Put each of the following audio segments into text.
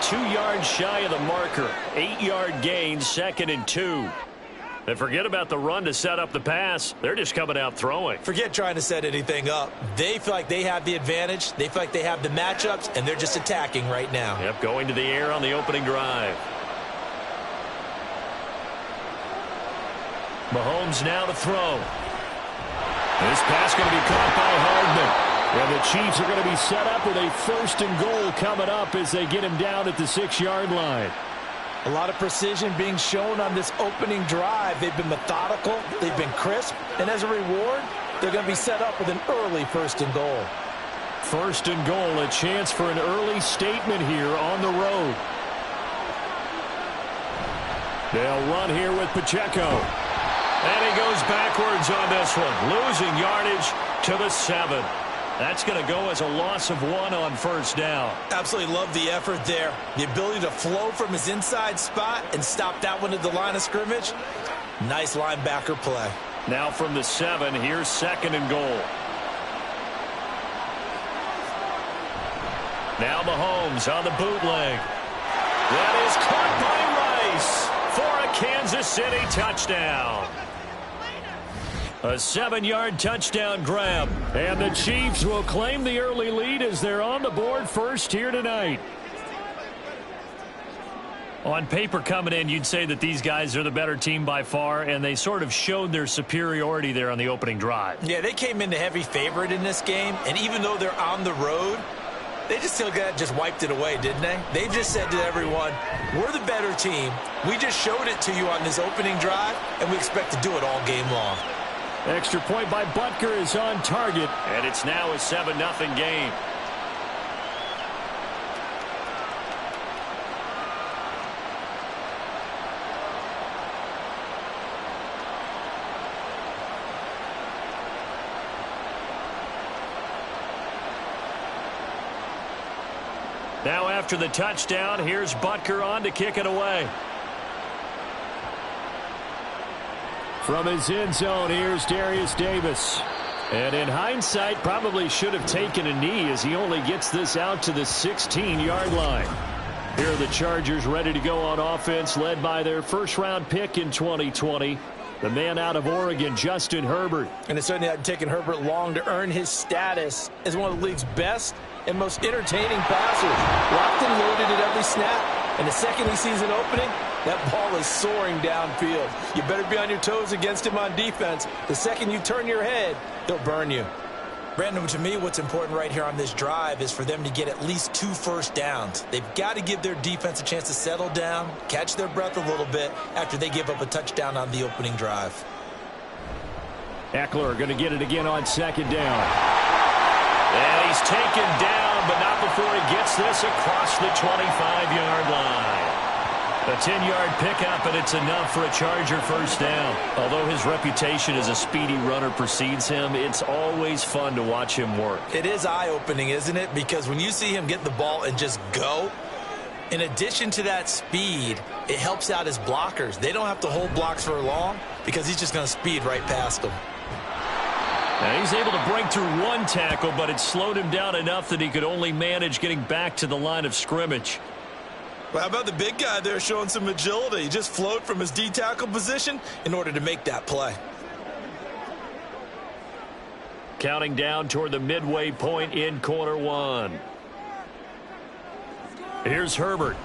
2 yards shy of the marker. 8-yard gain, 2nd and 2. And forget about the run to set up the pass. They're just coming out throwing. Forget trying to set anything up. They feel like they have the advantage. They feel like they have the matchups, and they're just attacking right now. Yep, going to the air on the opening drive. Mahomes now to throw. This pass going to be caught by Hardman. And the Chiefs are going to be set up with a 1st and goal coming up as they get him down at the 6-yard line. A lot of precision being shown on this opening drive. They've been methodical. They've been crisp. And as a reward, they're going to be set up with an early 1st and goal. 1st and goal, a chance for an early statement here on the road. They'll run here with Pacheco. And he goes backwards on this one, losing yardage to the 7. That's going to go as a loss of 1 on 1st down. Absolutely love the effort there. The ability to flow from his inside spot and stop that one at the line of scrimmage. Nice linebacker play. Now from the 7, here's 2nd and goal. Now Mahomes on the bootleg. That is caught by Rice for a Kansas City touchdown. A 7-yard touchdown grab. And the Chiefs will claim the early lead as they're on the board first here tonight. On paper coming in, you'd say that these guys are the better team by far, and they sort of showed their superiority there on the opening drive. Yeah, they came in the heavy favorite in this game, and even though they're on the road, they just wiped it away, didn't they? They just said to everyone, we're the better team. We just showed it to you on this opening drive, and we expect to do it all game long. Extra point by Butker is on target, and it's now a 7-0 game. Now after the touchdown, here's Butker on to kick it away. From his end zone, here's Darius Davis. And in hindsight, probably should have taken a knee as he only gets this out to the 16-yard line. Here are the Chargers ready to go on offense, led by their first-round pick in 2020, the man out of Oregon, Justin Herbert. And it certainly hadn't taken Herbert long to earn his status as one of the league's best and most entertaining passers. Locked and loaded at every snap. And the second he sees an opening, that ball is soaring downfield. You better be on your toes against him on defense. The second you turn your head, he'll burn you. Brandon, to me, what's important right here on this drive is for them to get at least 2 first downs. They've got to give their defense a chance to settle down, catch their breath a little bit after they give up a touchdown on the opening drive. Eckler going to get it again on 2nd down. And he's taken down, but not before he gets this across the 25-yard line. A 10-yard pickup, and it's enough for a Charger first down. Although his reputation as a speedy runner precedes him, it's always fun to watch him work. It is eye-opening, isn't it? Because when you see him get the ball and just go, in addition to that speed, it helps out his blockers. They don't have to hold blocks for long because he's just going to speed right past them. Now he's able to break through 1 tackle, but it slowed him down enough that he could only manage getting back to the line of scrimmage. Well, how about the big guy there showing some agility? He just flowed from his D-tackle position in order to make that play. Counting down toward the midway point in quarter 1. Here's Herbert.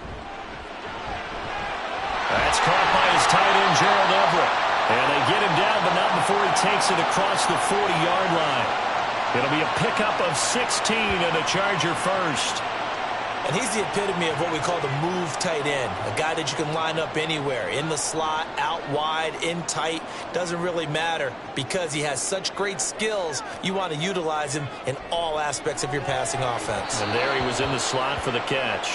That's caught by his tight end, Gerald Everett. And they get him down, but not before he takes it across the 40-yard line. It'll be a pickup of 16 and a Charger first. And he's the epitome of what we call the move tight end, a guy that you can line up anywhere, in the slot, out wide, in tight, doesn't really matter because he has such great skills. You want to utilize him in all aspects of your passing offense. And there he was in the slot for the catch.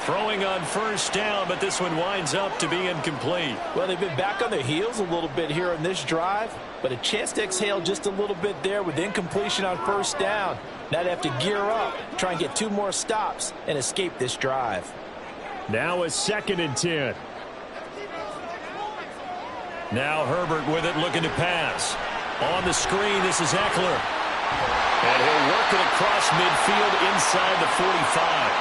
Throwing on first down, but this one winds up to be incomplete. Well, they've been back on their heels a little bit here in this drive, but a chance to exhale just a little bit there with incompletion on first down. Now they have to gear up, try and get 2 more stops, and escape this drive. Now a 2nd and 10. Now Herbert with it, looking to pass. On the screen, this is Eckler. And he'll work it across midfield inside the 45.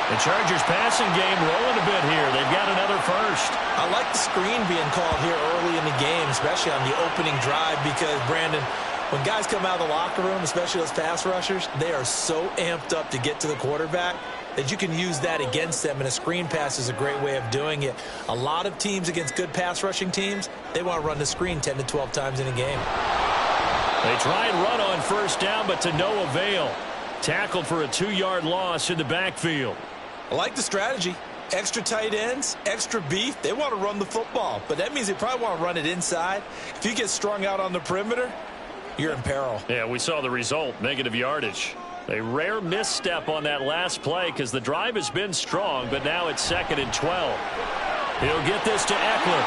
The Chargers passing game rolling a bit here. They've got another first. I like the screen being called here early in the game, especially on the opening drive, because, Brandon, when guys come out of the locker room, especially those pass rushers, they are so amped up to get to the quarterback that you can use that against them, and a screen pass is a great way of doing it. A lot of teams against good pass rushing teams, they want to run the screen 10 to 12 times in a game. They try and run on first down, but to no avail. Tackled for a 2-yard loss in the backfield. I like the strategy. Extra tight ends, extra beef. They want to run the football, but that means they probably want to run it inside. If you get strung out on the perimeter, you're in peril. Yeah, we saw the result, negative yardage. A rare misstep on that last play because the drive has been strong, but now it's 2nd and 12. He'll get this to Eckler.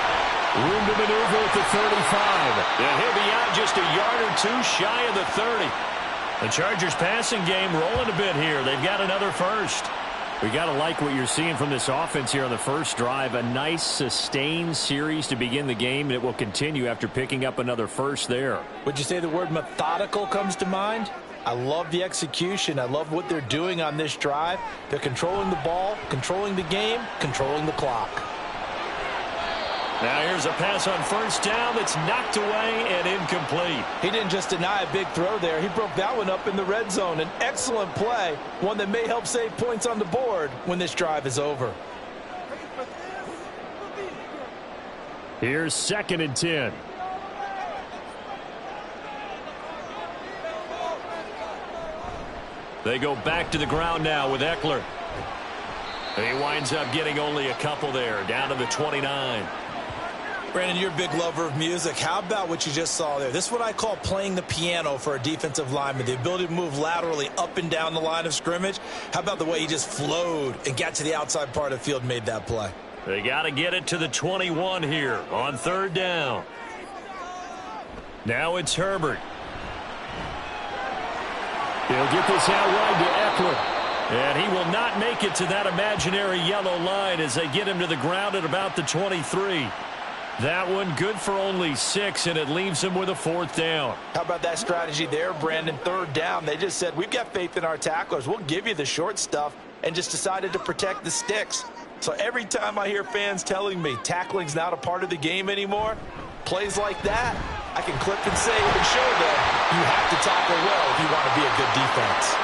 Room to maneuver at the 35. And he'll be out just a yard or two shy of the 30. The Chargers passing game rolling a bit here. They've got another first. We got to like what you're seeing from this offense here on the first drive. A nice, sustained series to begin the game, and it will continue after picking up another first there. Would you say the word methodical comes to mind? I love the execution. I love what they're doing on this drive. They're controlling the ball, controlling the game, controlling the clock. Now here's a pass on first down that's knocked away and incomplete. He didn't just deny a big throw there. He broke that one up in the red zone. An excellent play, one that may help save points on the board when this drive is over. Here's 2nd and 10. They go back to the ground now with Eckler. He winds up getting only a couple there, down to the 29. Brandon, you're a big lover of music. How about what you just saw there? This is what I call playing the piano for a defensive lineman, the ability to move laterally up and down the line of scrimmage. How about the way he just flowed and got to the outside part of the field and made that play? They got to get it to the 21 here on 3rd down. Now it's Herbert. He'll get this out wide to Eckler. And he will not make it to that imaginary yellow line as they get him to the ground at about the 23. That one good for only 6, and it leaves him with a 4th down. How about that strategy there, Brandon? 3rd down. They just said, we've got faith in our tacklers. We'll give you the short stuff, and just decided to protect the sticks. So every time I hear fans telling me tackling's not a part of the game anymore, plays like that, I can clip and save and show them you have to tackle well if you want to be a good defense.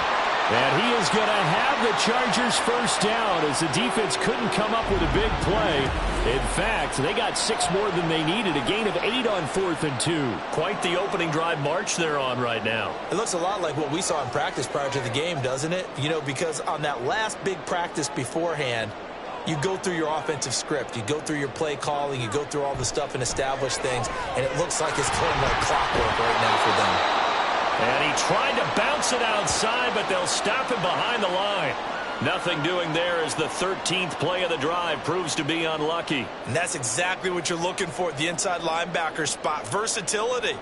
And he is going to have the Chargers first down as the defense couldn't come up with a big play. In fact, they got 6 more than they needed, a gain of 8 on 4th and 2. Quite the opening drive march they're on right now. It looks a lot like what we saw in practice prior to the game, doesn't it? You know, because on that last big practice beforehand, you go through your offensive script, you go through your play calling, you go through all the stuff and establish things, and it looks like it's going like clockwork right now for them. And he tried to bounce it outside, but they'll stop him behind the line. Nothing doing there as the 13th play of the drive proves to be unlucky. And that's exactly what you're looking for at the inside linebacker spot. Versatility.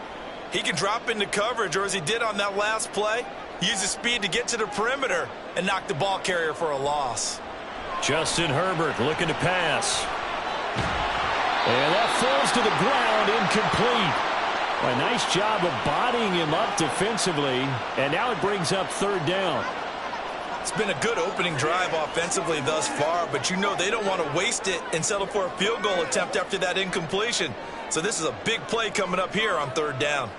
He can drop into coverage, or as he did on that last play, use his speed to get to the perimeter and knock the ball carrier for a loss. Justin Herbert looking to pass. And that falls to the ground, incomplete. A nice job of bodying him up defensively, and now it brings up 3rd down. It's been a good opening drive offensively thus far, but you know they don't want to waste it and settle for a field goal attempt after that incompletion. So this is a big play coming up here on 3rd down.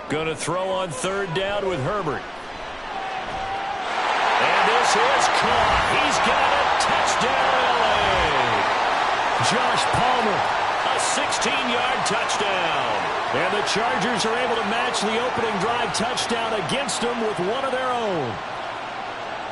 Going to throw on 3rd down with Herbert. And this is caught. He's got a touchdown, LA. Josh Palmer. A 16-yard touchdown. And the Chargers are able to match the opening drive touchdown against them with one of their own.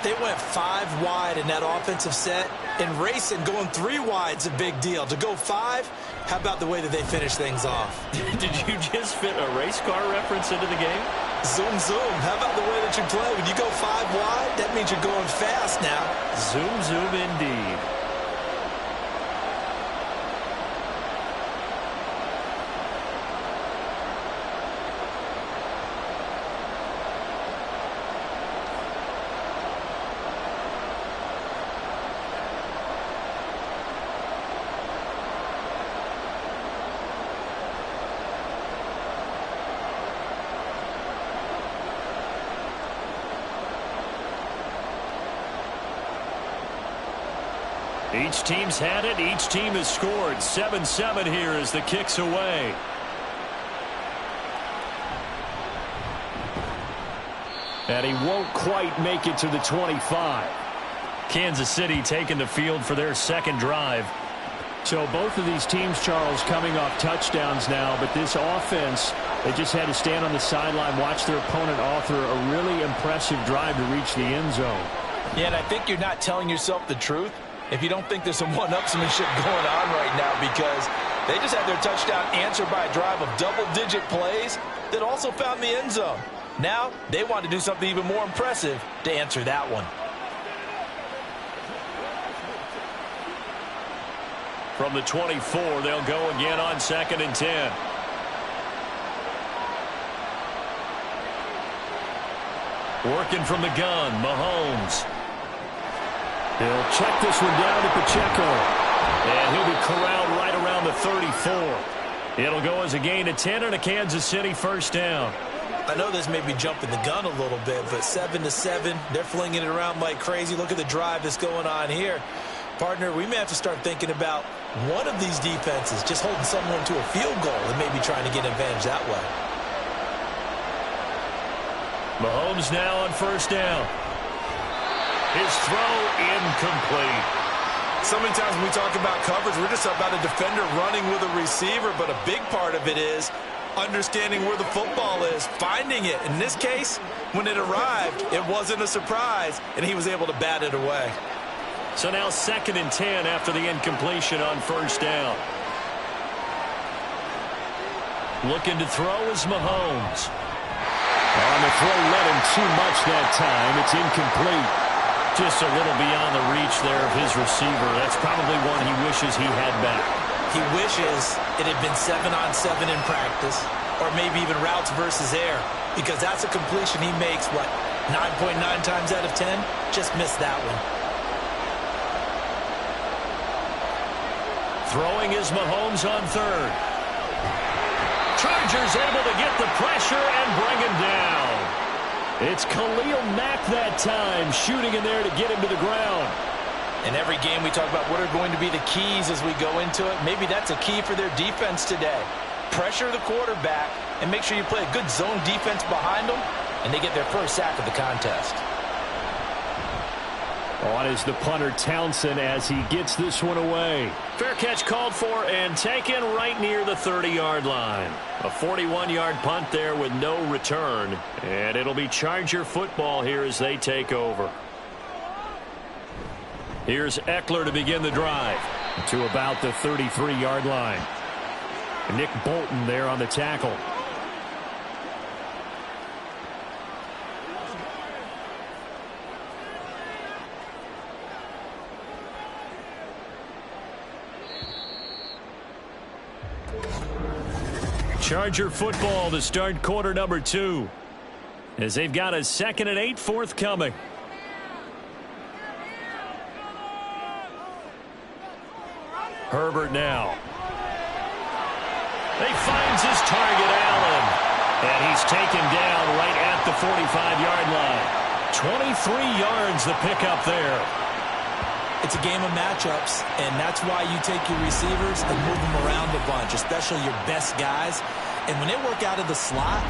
They went 5 wide in that offensive set. And racing, going 3 wide's a big deal. To go 5, how about the way that they finish things off? Did you just fit a race car reference into the game? Zoom, zoom. How about the way that you play? When you go 5 wide, that means you're going fast now. Zoom, zoom indeed. Each team's had it. Each team has scored. 7-7 here as the kick's away. And he won't quite make it to the 25. Kansas City taking the field for their second drive. So both of these teams, Charles, coming off touchdowns now, but this offense, they just had to stand on the sideline, watch their opponent author a really impressive drive to reach the end zone. Yeah, and I think you're not telling yourself the truth if you don't think there's some one-upsmanship going on right now, because they just had their touchdown answered by a drive of double-digit plays that also found the end zone. Now they want to do something even more impressive to answer that one. From the 24, they'll go again on 2nd and 10. Working from the gun, Mahomes. He'll check this one down to Pacheco. And he'll be corralled right around the 34. It'll go as a gain of 10 and a Kansas City first down. I know this may be jumping the gun a little bit, but 7-7, they're flinging it around like crazy. Look at the drive that's going on here. Partner, we may have to start thinking about one of these defenses just holding someone to a field goal and maybe trying to get an advantage that way. Mahomes now on first down. His throw incomplete. So many times when we talk about coverage, we're just about a defender running with a receiver, but a big part of it is understanding where the football is, finding it. In this case, when it arrived, it wasn't a surprise, and he was able to bat it away. So now 2nd and 10 after the incompletion on first down. Looking to throw is Mahomes. On the throw, led him too much that time. It's incomplete. Just a little beyond the reach there of his receiver. That's probably one he wishes he had back. He wishes it had been 7-on-7 in practice, or maybe even routes versus air, because that's a completion he makes, what, 9.9 times out of 10? Just missed that one. Throwing is Mahomes on 3rd. Chargers able to get the pressure and bring him down. It's Khalil Mack that time, shooting in there to get him to the ground. In every game we talk about what are going to be the keys as we go into it. Maybe that's a key for their defense today. Pressure the quarterback and make sure you play a good zone defense behind them, and they get their first sack of the contest. On is the punter Townsend as he gets this one away. Fair catch called for and taken right near the 30-yard line. A 41-yard punt there with no return. And it'll be Charger football here as they take over. Here's Eckler to begin the drive to about the 33-yard line. Nick Bolton there on the tackle. Charger football to start quarter number 2 as they've got a 2nd and 8 forthcoming. Herbert now. He finds his target, Allen. And he's taken down right at the 45-yard line. 23 yards the pickup there. It's a game of matchups, and that's why you take your receivers and move them around a bunch, especially your best guys. And when they work out of the slot,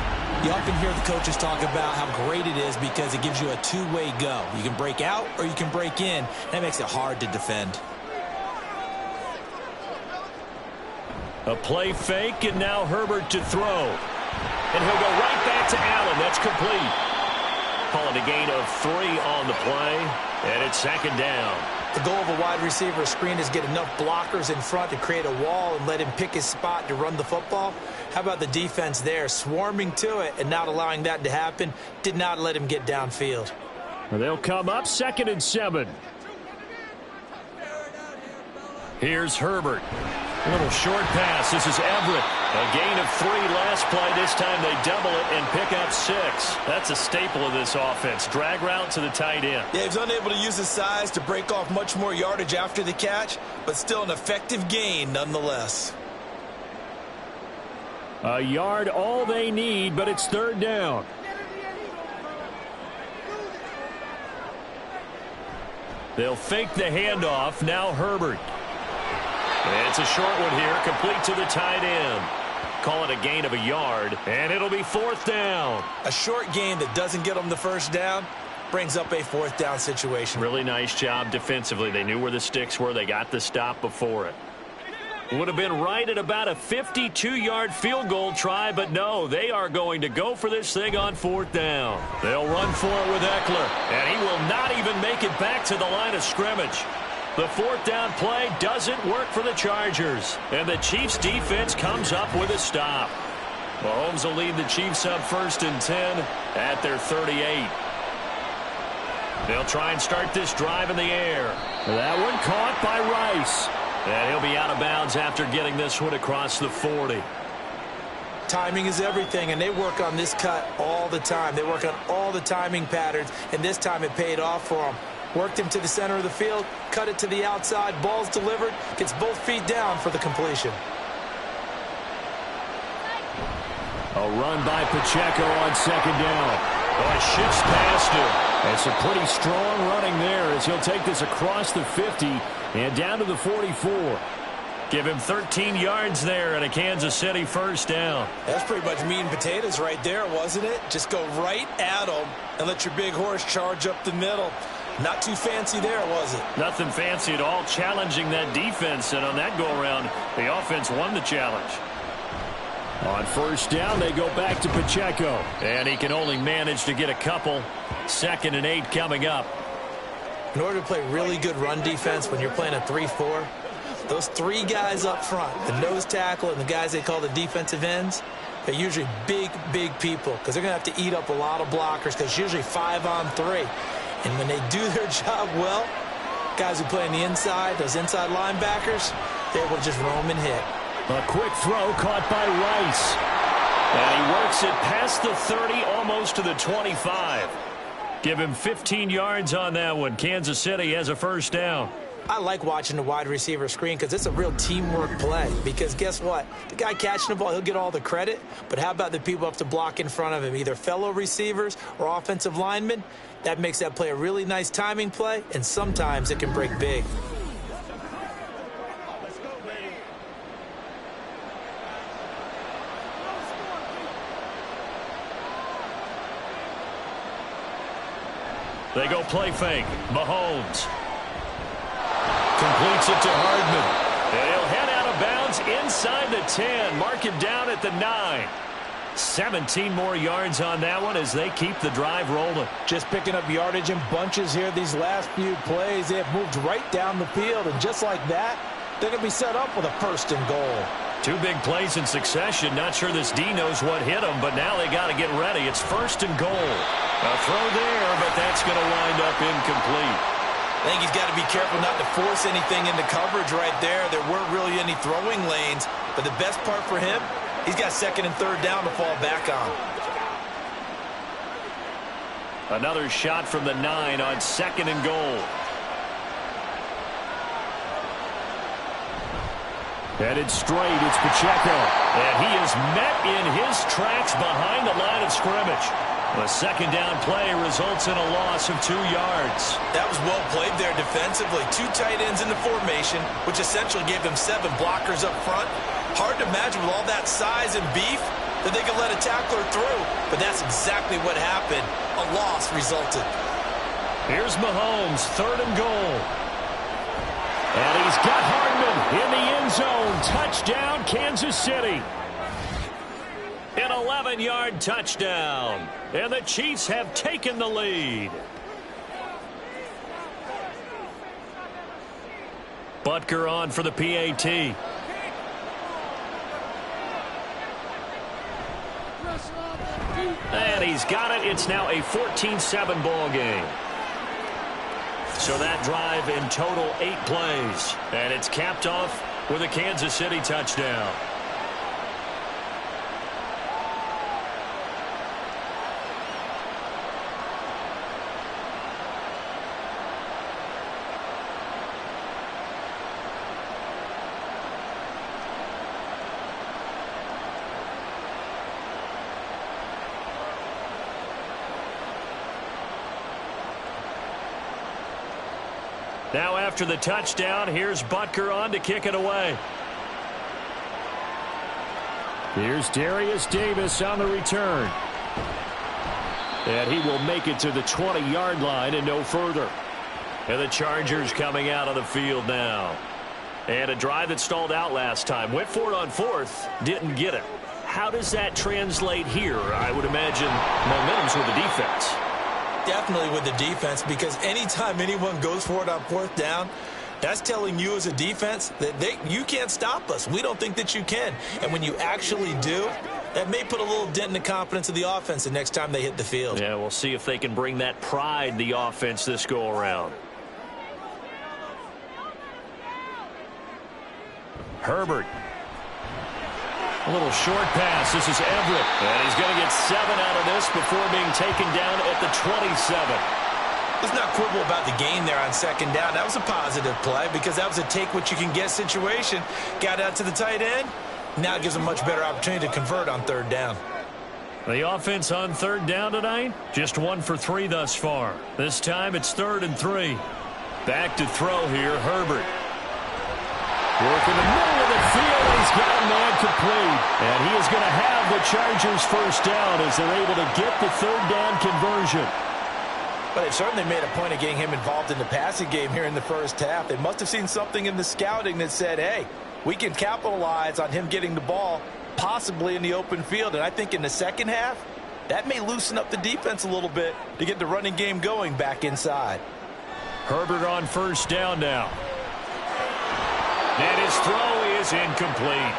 you often hear the coaches talk about how great it is because it gives you a two-way go. You can break out or you can break in. That makes it hard to defend. A play fake, and now Herbert to throw. And he'll go right back to Allen. That's complete. Call it a gain of 3 on the play, and it's 2nd down. The goal of a wide receiver screen is get enough blockers in front to create a wall and let him pick his spot to run the football. How about the defense there, swarming to it and not allowing that to happen? Did not let him get downfield. They'll come up 2nd and 7. Here's Herbert. A little short pass. This is Everett. A gain of 3 last play. This time they double it and pick up 6. That's a staple of this offense. Drag route to the tight end. Yeah, he was unable to use his size to break off much more yardage after the catch, but still an effective gain nonetheless. A yard all they need, but it's 3rd down. They'll fake the handoff. Now Herbert. It's a short one here, complete to the tight end. Call it a gain of a yard, and it'll be 4th down. A short gain that doesn't get them the first down brings up a 4th down situation. Really nice job defensively. They knew where the sticks were. They got the stop before it. Would have been right at about a 52-yard field goal try, but no, they are going to go for this thing on 4th down. They'll run for it with Eckler, and he will not even make it back to the line of scrimmage. The 4th down play doesn't work for the Chargers, and the Chiefs defense comes up with a stop. Mahomes will lead the Chiefs up 1st and 10 at their 38. They'll try and start this drive in the air. That one caught by Rice. And he'll be out of bounds after getting this one across the 40. Timing is everything, and they work on this cut all the time. They work on all the timing patterns, and this time it paid off for them. Worked him to the center of the field, cut it to the outside, ball's delivered, gets both feet down for the completion. A run by Pacheco on 2nd down. Oh, it shifts past him. It's a pretty strong running there as he'll take this across the 50 and down to the 44. Give him 13 yards there and a Kansas City 1st down. That's pretty much meat and potatoes right there, wasn't it? Just go right at them and let your big horse charge up the middle. Not too fancy there, was it? Nothing fancy at all, challenging that defense, and on that go-around, the offense won the challenge. On 1st down, they go back to Pacheco, and he can only manage to get a couple. 2nd and 8 coming up. In order to play really good run defense when you're playing a 3-4, those 3 guys up front, the nose tackle and the guys they call the defensive ends, they're usually big, big people because they're going to have to eat up a lot of blockers because it's usually 5 on 3. And when they do their job well, guys who play on the inside, those inside linebackers, they will just roam and hit. A quick throw caught by Rice. And he works it past the 30, almost to the 25. Give him 15 yards on that one. Kansas City has a 1st down. I like watching the wide receiver screen because it's a real teamwork play. Because guess what? The guy catching the ball, he'll get all the credit. But how about the people up to block in front of him, either fellow receivers or offensive linemen? That makes that play a really nice timing play, and sometimes it can break big. They go play fake. Mahomes completes it to Hardman. And he'll head out of bounds inside the 10. Mark him down at the 9. 17 more yards on that one as they keep the drive rolling. Just picking up yardage in bunches here these last few plays. They have moved right down the field, and just like that, they're going to be set up with a 1st and goal. 2 big plays in succession. Not sure this D knows what hit them, but now they got to get ready. It's 1st and goal. A throw there, but that's going to wind up incomplete. I think he's got to be careful not to force anything into coverage right there. There weren't really any throwing lanes, but the best part for him, he's got 2nd and 3rd down to fall back on. Another shot from the 9 on 2nd and goal. Headed straight, it's Pacheco. And he is met in his tracks behind the line of scrimmage. The 2nd down play results in a loss of 2 yards. That was well played there defensively. 2 tight ends in the formation, which essentially gave them 7 blockers up front. Hard to imagine with all that size and beef that they could let a tackler through. But that's exactly what happened. A loss resulted. Here's Mahomes, 3rd and goal. And he's got Hardman in the end zone. Touchdown, Kansas City. An 11-yard touchdown. And the Chiefs have taken the lead. Butker on for the PAT. And he's got it. It's now a 14-7 ball game. So that drive in total 8 plays. And it's capped off with a Kansas City touchdown. Now after the touchdown, here's Butker on to kick it away. Here's Darius Davis on the return. And he will make it to the 20-yard line and no further. And the Chargers coming out on the field now. And a drive that stalled out last time. Went for it on fourth. Didn't get it. How does that translate here? I would imagine momentum's with the defense. Definitely with the defense, because anytime anyone goes for it on fourth down, that's telling you as a defense that you can't stop us. We don't think that you can. And when you actually do, that may put a little dent in the confidence of the offense the next time they hit the field. Yeah, we'll see if they can bring that pride, the offense, this go-around. Herbert. A little short pass. This is Everett. And he's going to get 7 out of this before being taken down at the 27. Let's not quibble about the gain there on second down. That was a positive play because that was a take-what-you-can-get situation. Got out to the tight end. Now it gives them a much better opportunity to convert on third down. The offense on third down tonight, just 1 for 3 thus far. This time it's 3rd and 3. Back to throw here, Herbert. Work in the middle of the field. He's got a man complete. And he is going to have the Chargers first down as they're able to get the third down conversion. But they've certainly made a point of getting him involved in the passing game here in the first half. They must have seen something in the scouting that said, hey, we can capitalize on him getting the ball possibly in the open field. And I think in the second half, that may loosen up the defense a little bit to get the running game going back inside. Herbert on first down now. And his throw is incomplete.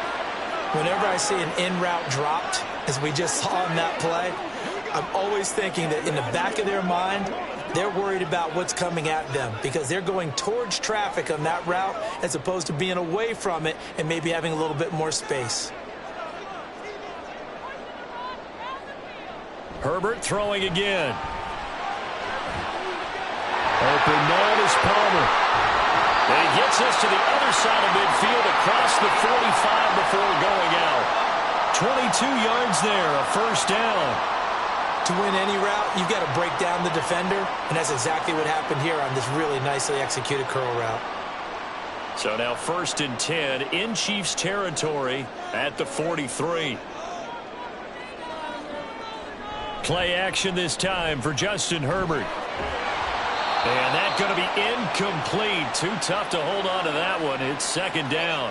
Whenever I see an in-route dropped, as we just saw in that play, I'm always thinking that in the back of their mind, they're worried about what's coming at them because they're going towards traffic on that route as opposed to being away from it and maybe having a little bit more space. Herbert throwing again. Open man is Palmer. And he gets us to the other side of midfield across the 45 before going out. 22 yards there, a first down. To win any route, you've got to break down the defender, and that's exactly what happened here on this really nicely executed curl route. So now 1st and 10 in Chiefs territory at the 43. Play action this time for Justin Herbert. And that's going to be incomplete. Too tough to hold on to that one. It's 2nd down.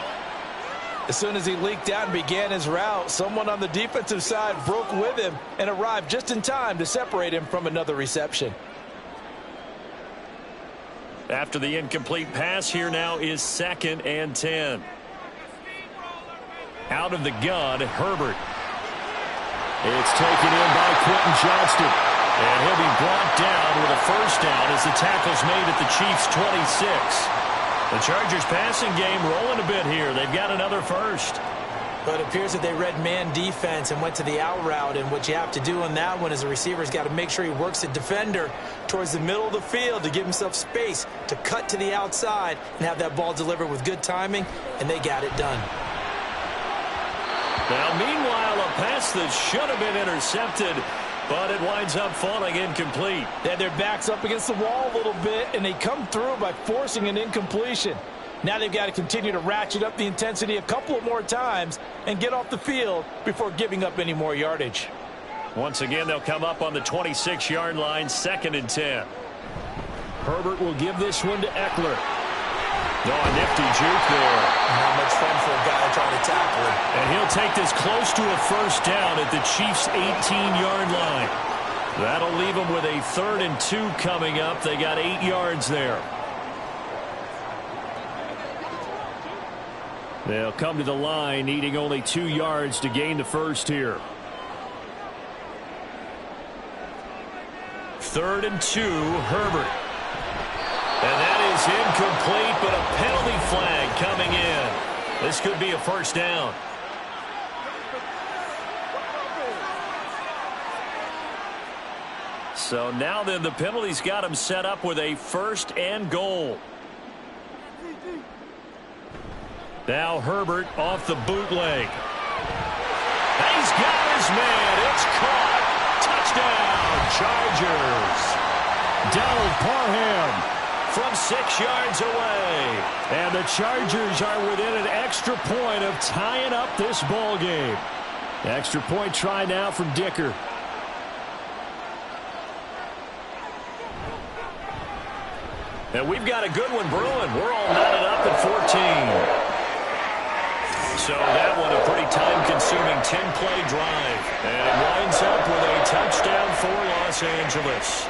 As soon as he leaked out and began his route, someone on the defensive side broke with him and arrived just in time to separate him from another reception. After the incomplete pass, here now is 2nd and 10. Out of the gun, Herbert. It's taken in by Quentin Johnston. And he'll be brought down with a first down as the tackle's made at the Chiefs' 26. The Chargers passing game rolling a bit here. They've got another first. But it appears that they read man defense and went to the out route. And what you have to do on that one is the receiver's got to make sure he works the defender towards the middle of the field to give himself space to cut to the outside and have that ball delivered with good timing. And they got it done. Now, meanwhile, a pass that should have been intercepted, but it winds up falling incomplete. They had their backs up against the wall a little bit, and they come through by forcing an incompletion. Now they've got to continue to ratchet up the intensity a couple of more times and get off the field before giving up any more yardage. Once again, they'll come up on the 26-yard line, 2nd and 10. Herbert will give this one to Eckler. No, a nifty juke there. Not much fun for a guy trying to tackle him. And he'll take this close to a first down at the Chiefs' 18-yard line. That'll leave them with a 3rd and 2 coming up. They got 8 yards there. They'll come to the line needing only 2 yards to gain the first here. 3rd and 2, Herbert. And that is incomplete, but a penalty flag coming in. This could be a first down. So now then the penalty's got him set up with a 1st and goal. Now Herbert off the bootleg. He's got his man. It's caught. Touchdown, Chargers. Donald Parham from 6 yards away. And the Chargers are within an extra point of tying up this ball game. Extra point try now from Dicker. And we've got a good one brewing. We're all knotted up at 14. So that one a pretty time-consuming 10-play drive. And it winds up with a touchdown for Los Angeles.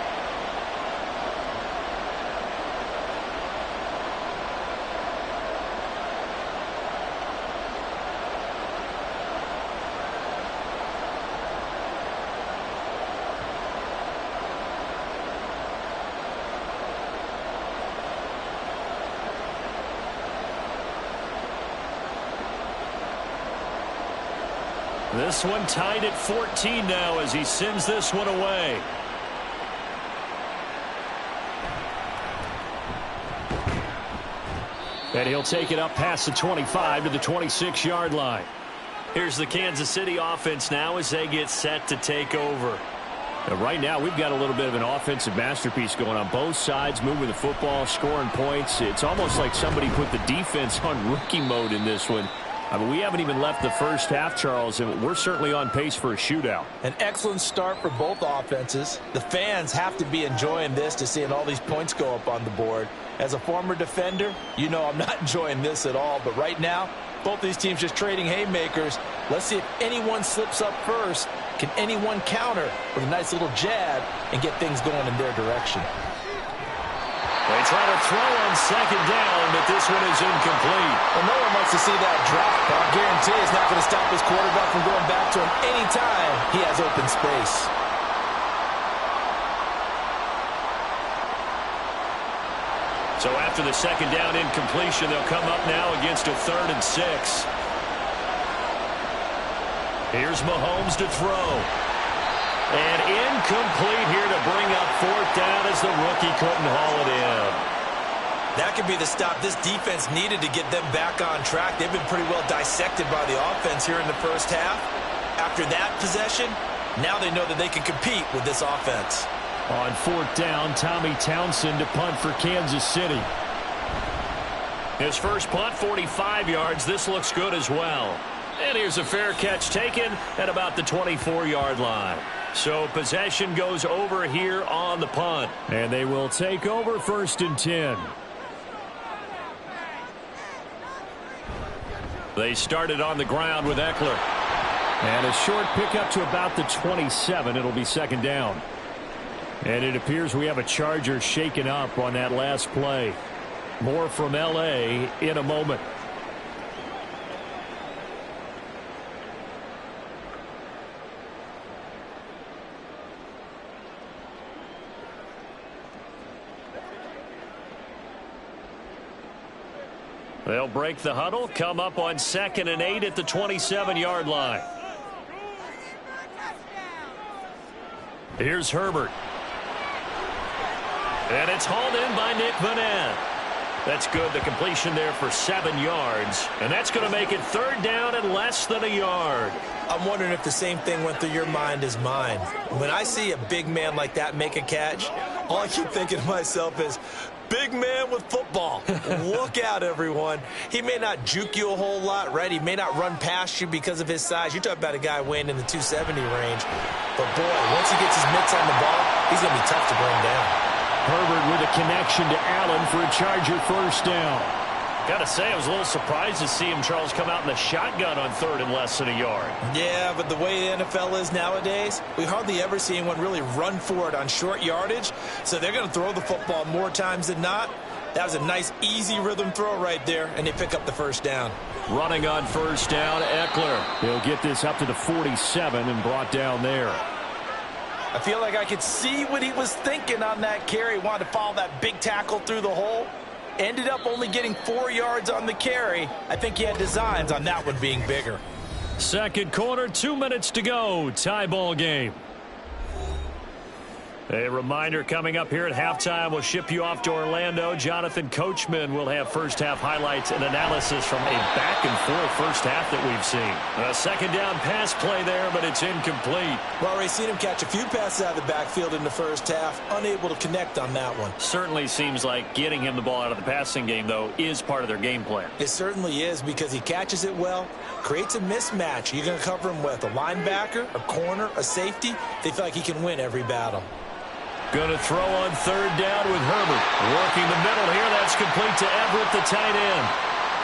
This one tied at 14 now as he sends this one away. And he'll take it up past the 25 to the 26-yard line. Here's the Kansas City offense now as they get set to take over. And right now we've got a little bit of an offensive masterpiece going on both sides, moving the football, scoring points. It's almost like somebody put the defense on rookie mode in this one. I mean, we haven't even left the first half, Charles, and we're certainly on pace for a shootout. An excellent start for both offenses. The fans have to be enjoying this to seeing all these points go up on the board. As a former defender, you know I'm not enjoying this at all. But right now, both these teams just trading haymakers. Let's see if anyone slips up first. Can anyone counter with a nice little jab and get things going in their direction? They try to throw on second down, but this one is incomplete. Well, no one wants to see that drop, but I guarantee it's not going to stop his quarterback from going back to him anytime he has open space. So after the second down incompletion, they'll come up now against a 3rd and 6. Here's Mahomes to throw. And incomplete here to bring up 4th down as the rookie couldn't haul it in. That could be the stop this defense needed to get them back on track. They've been pretty well dissected by the offense here in the first half. After that possession, now they know that they can compete with this offense. On 4th down, Tommy Townsend to punt for Kansas City. His first punt, 45 yards. This looks good as well. And here's a fair catch taken at about the 24-yard line. So possession goes over here on the punt. And they will take over 1st and 10. They started on the ground with Eckler. And a short pickup to about the 27. It'll be 2nd down. And it appears we have a Charger shaken up on that last play. More from L.A. in a moment. They'll break the huddle, come up on 2nd and 8 at the 27-yard line. Here's Herbert. And it's hauled in by Nick Vannett. That's good. The completion there for 7 yards. And that's going to make it 3rd down and less than a yard. I'm wondering if the same thing went through your mind as mine. When I see a big man like that make a catch, all I keep thinking to myself is, big man with football. Look out, everyone. He may not juke you a whole lot, right? He may not run past you because of his size. You're talking about a guy weighing in the 270 range. But, boy, once he gets his mitts on the ball, he's going to be tough to bring down. Herbert with a connection to Allen for a Charger 1st down. Got to say, I was a little surprised to see him, Charles, come out in the shotgun on 3rd and less than a yard. Yeah, but the way the NFL is nowadays, we hardly ever see anyone really run for it on short yardage. So they're going to throw the football more times than not. That was a nice, easy rhythm throw right there, and they pick up the 1st down. Running on 1st down, Eckler. He'll get this up to the 47 and brought down there. I feel like I could see what he was thinking on that carry. He wanted to follow that big tackle through the hole. Ended up only getting 4 yards on the carry. I think he had designs on that one being bigger. 2nd quarter, 2 minutes to go. Tie ball game. A reminder coming up here at halftime, we'll ship you off to Orlando. Jonathan Coachman will have first-half highlights and analysis from a back-and-forth first half that we've seen. A second down pass play there, but it's incomplete. Well, we've seen him catch a few passes out of the backfield in the first half, unable to connect on that one. Certainly seems like getting him the ball out of the passing game, though, is part of their game plan. It certainly is because he catches it well, creates a mismatch. You're going to cover him with a linebacker, a corner, a safety. They feel like he can win every battle. Going to throw on third down with Herbert. Working the middle here. That's complete to Everett, the tight end.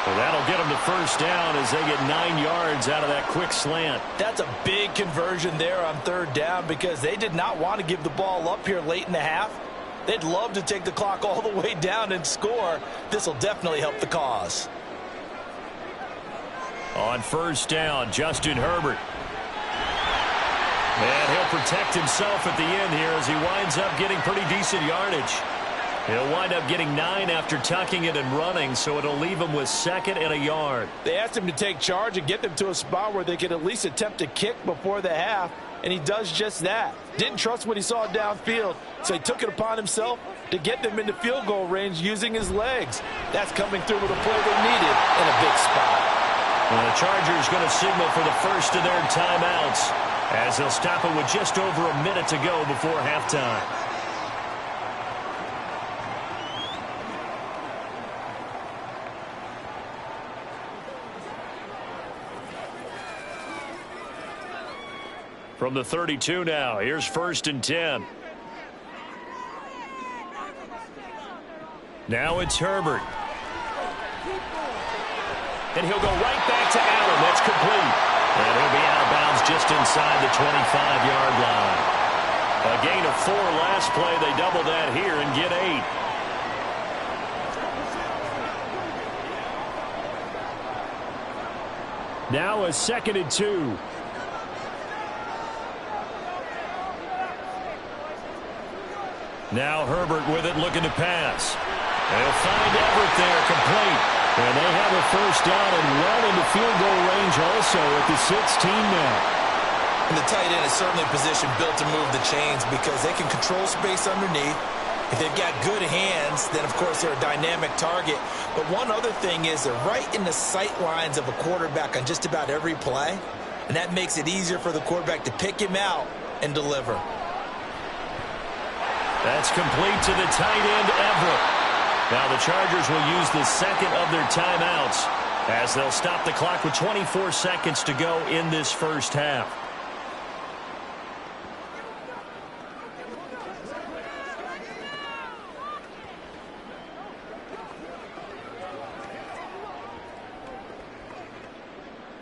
Well, that'll get them to first down as they get 9 yards out of that quick slant. That's a big conversion there on third down because they did not want to give the ball up here late in the half. They'd love to take the clock all the way down and score. This will definitely help the cause. On first down, Justin Herbert. And he'll protect himself at the end here as he winds up getting pretty decent yardage. He'll wind up getting 9 after tucking it and running, so it'll leave him with 2nd and a yard. They asked him to take charge and get them to a spot where they could at least attempt to kick before the half, and he does just that. Didn't trust what he saw downfield, so he took it upon himself to get them into field goal range using his legs. That's coming through with a play they needed in a big spot. Well, the Chargers going to signal for the first of their timeouts, as they'll stop it with just over a minute to go before halftime. From the 32 now, here's 1st and 10. Now it's Herbert. And he'll go right back to Allen. That's complete. And he'll be out of bounds just inside the 25-yard line. A gain of 4 last play. They double that here and get 8. Now a 2nd and 2. Now Herbert with it, looking to pass. They'll find Everett there, complete. And they have a first down and well into field goal range also at the 16 now. And the tight end is certainly a position built to move the chains because they can control space underneath. If they've got good hands, then, of course, they're a dynamic target. But one other thing is they're right in the sight lines of a quarterback on just about every play. And that makes it easier for the quarterback to pick him out and deliver. That's complete to the tight end, Everett. Now the Chargers will use the second of their timeouts as they'll stop the clock with 24 seconds to go in this first half.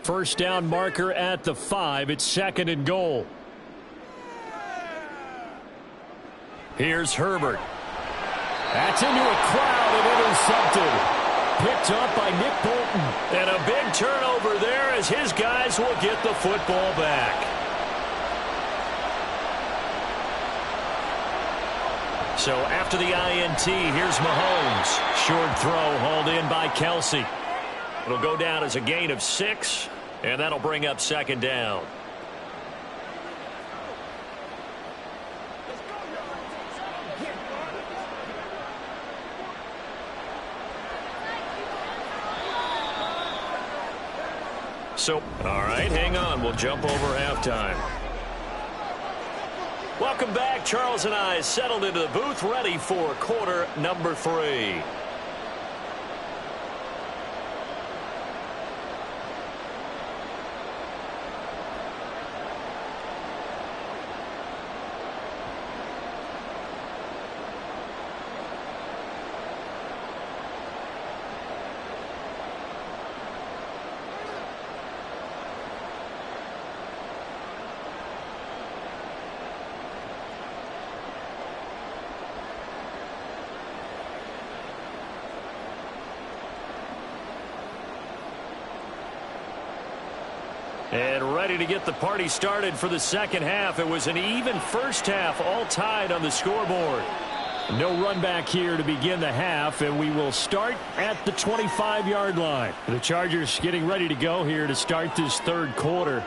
First down marker at the 5. It's 2nd and goal. Here's Herbert. That's into a crowd and intercepted. Picked up by Nick Bolton. And a big turnover there as his guys will get the football back. So after the INT, here's Mahomes. Short throw hauled in by Kelsey. It'll go down as a gain of 6, and that'll bring up 2nd down. So, all right, hang on. We'll jump over halftime. Welcome back. Charles and I settled into the booth, ready for quarter number 3. And ready to get the party started for the second half. It was an even first half, all tied on the scoreboard. No run back here to begin the half, and we will start at the 25-yard line. The Chargers getting ready to go here to start this third quarter.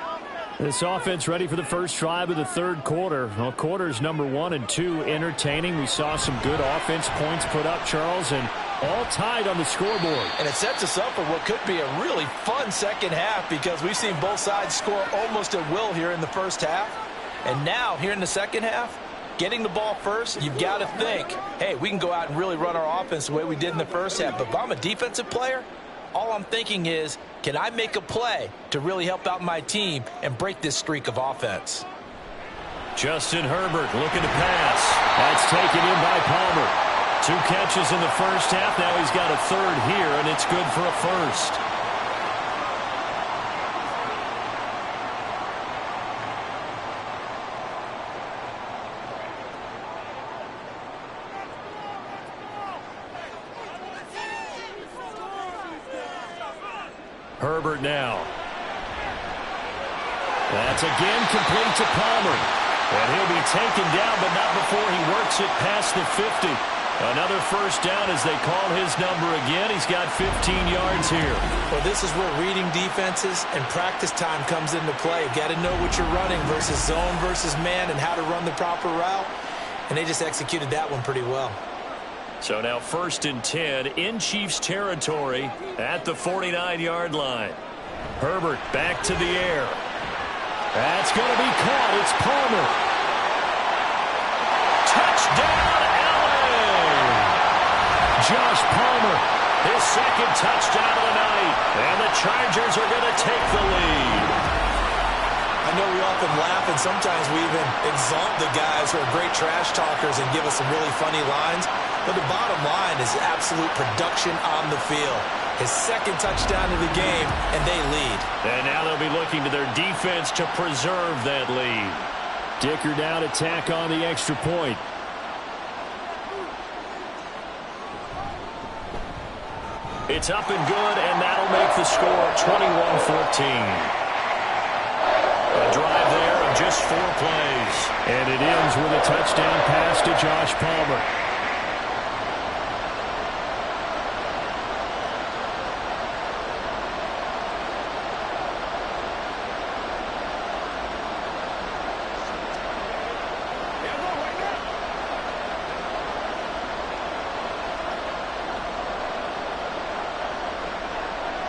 This offense ready for the first drive of the third quarter. Well, quarters number 1 and 2 entertaining. We saw some good offense points put up, Charles, and all tied on the scoreboard. And it sets us up for what could be a really fun second half because we've seen both sides score almost at will here in the first half. And now, here in the second half, getting the ball first, you've got to think, hey, we can go out and really run our offense the way we did in the first half. But if I'm a defensive player, all I'm thinking is, can I make a play to really help out my team and break this streak of offense? Justin Herbert looking to pass. That's taken in by Palmer. 2 catches in the first half. Now he's got a third here, and it's good for a first. Herbert now. That's again complete to Palmer. And he'll be taken down, but not before he works it past the 50. Another first down as they call his number again. He's got 15 yards here. Well, this is where reading defenses and practice time comes into play. You've got to know what you're running versus zone versus man and how to run the proper route. And they just executed that one pretty well. So now 1st and 10 in Chiefs territory at the 49-yard line. Herbert back to the air. That's going to be caught. It's Palmer. Touchdown, LA! Josh Palmer, his 2nd touchdown of the night. And the Chargers are going to take the lead. I know we often laugh and sometimes we even exalt the guys who are great trash talkers and give us some really funny lines. But the bottom line is absolute production on the field. His 2nd touchdown of the game, and they lead. And now they'll be looking to their defense to preserve that lead. Dicker down to tack on the extra point. It's up and good, and that'll make the score 21-14. A drive there of just 4 plays. And it ends with a touchdown pass to Josh Palmer.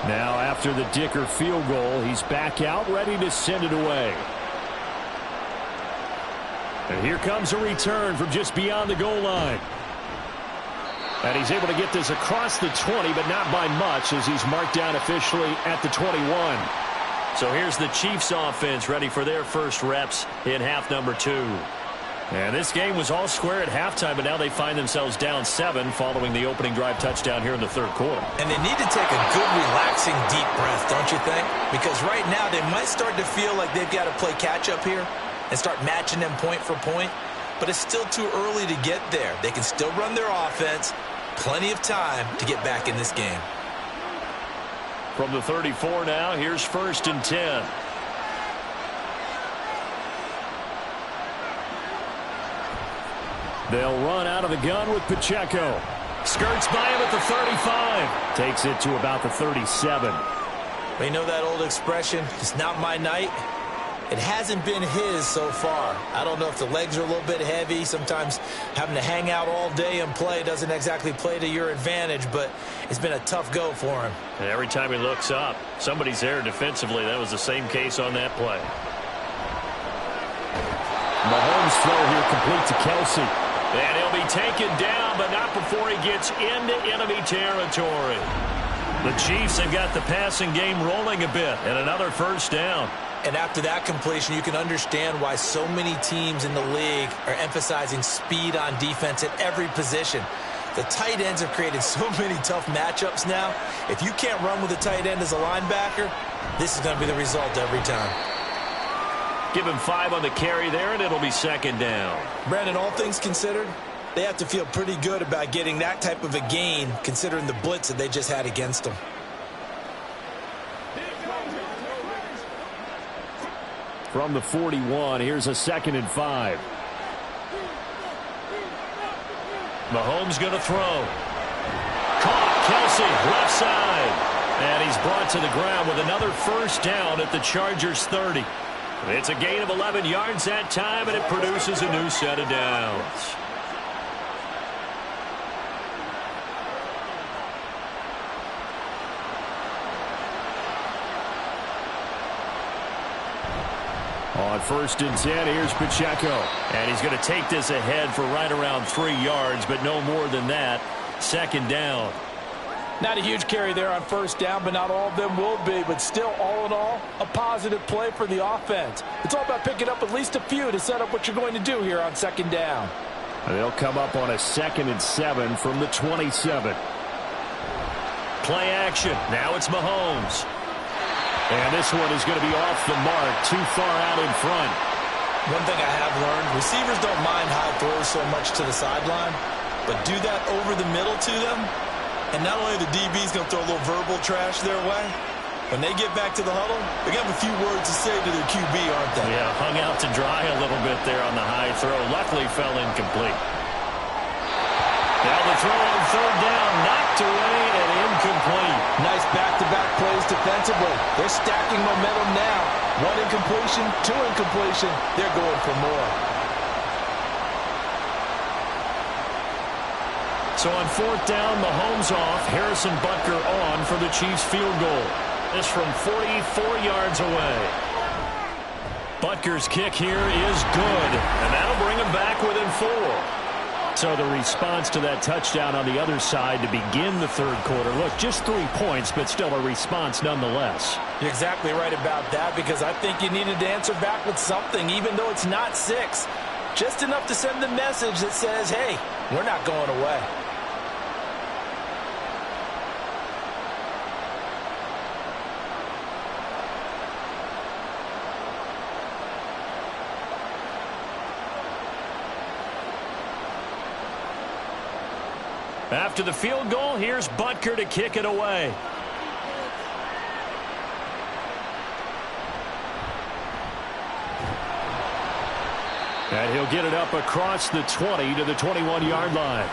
Now, after the Dicker field goal, he's back out, ready to send it away. And here comes a return from just beyond the goal line. And he's able to get this across the 20, but not by much, as he's marked down officially at the 21. So here's the Chiefs offense ready for their first reps in half number 2. And this game was all square at halftime, but now they find themselves down 7 following the opening drive touchdown here in the third quarter. And they need to take a good, relaxing, deep breath, don't you think? Because right now they might start to feel like they've got to play catch-up here and start matching them point for point. But it's still too early to get there. They can still run their offense. Plenty of time to get back in this game. From the 34 now, here's 1st and 10. They'll run out of the gun with Pacheco. Skirts by him at the 35. Takes it to about the 37. You know that old expression, it's not my night? It hasn't been his so far. I don't know if the legs are a little bit heavy. Sometimes having to hang out all day and play doesn't exactly play to your advantage, but it's been a tough go for him. And every time he looks up, somebody's there defensively. That was the same case on that play. Mahomes' throw here complete to Kelsey. And he'll be taken down, but not before he gets into enemy territory. The Chiefs have got the passing game rolling a bit, and another first down. And after that completion, you can understand why so many teams in the league are emphasizing speed on defense at every position. The tight ends have created so many tough matchups now. If you can't run with a tight end as a linebacker, this is going to be the result every time. Give him 5 on the carry there, and it'll be 2nd down. Brandon, all things considered, they have to feel pretty good about getting that type of a gain, considering the blitz that they just had against them. From the 41, here's a 2nd and 5. Mahomes going to throw. Caught, Kelsey, left side. And he's brought to the ground with another first down at the Chargers' 30. It's a gain of 11 yards that time, and it produces a new set of downs. On 1st and 10, here's Pacheco. And he's going to take this ahead for right around 3 yards, but no more than that. 2nd down. Not a huge carry there on 1st down, but not all of them will be. But still, all in all, a positive play for the offense. It's all about picking up at least a few to set up what you're going to do here on 2nd down. They'll come up on a 2nd and 7 from the 27. Play action. Now it's Mahomes. And this one is going to be off the mark, too far out in front. One thing I have learned, receivers don't mind high throws so much to the sideline, but do that over the middle to them, and not only the DB's going to throw a little verbal trash their way, when they get back to the huddle, they got a few words to say to their QB, aren't they? Yeah, hung out to dry a little bit there on the high throw. Luckily fell incomplete. Now the throw on 3rd down, knocked away and incomplete. Nice back-to-back plays defensively. They're stacking momentum now. 1 incompletion, 2 incompletion. They're going for more. So on 4th down, Mahomes off, Harrison Butker on for the Chiefs field goal. This from 44 yards away. Butker's kick here is good, and that'll bring him back within 4. So the response to that touchdown on the other side to begin the 3rd quarter. Look, just 3 points, but still a response nonetheless. You're exactly right about that, because I think you needed to answer back with something, even though it's not 6. Just enough to send the message that says, hey, we're not going away. After the field goal, here's Butker to kick it away. And he'll get it up across the 20 to the 21-yard line.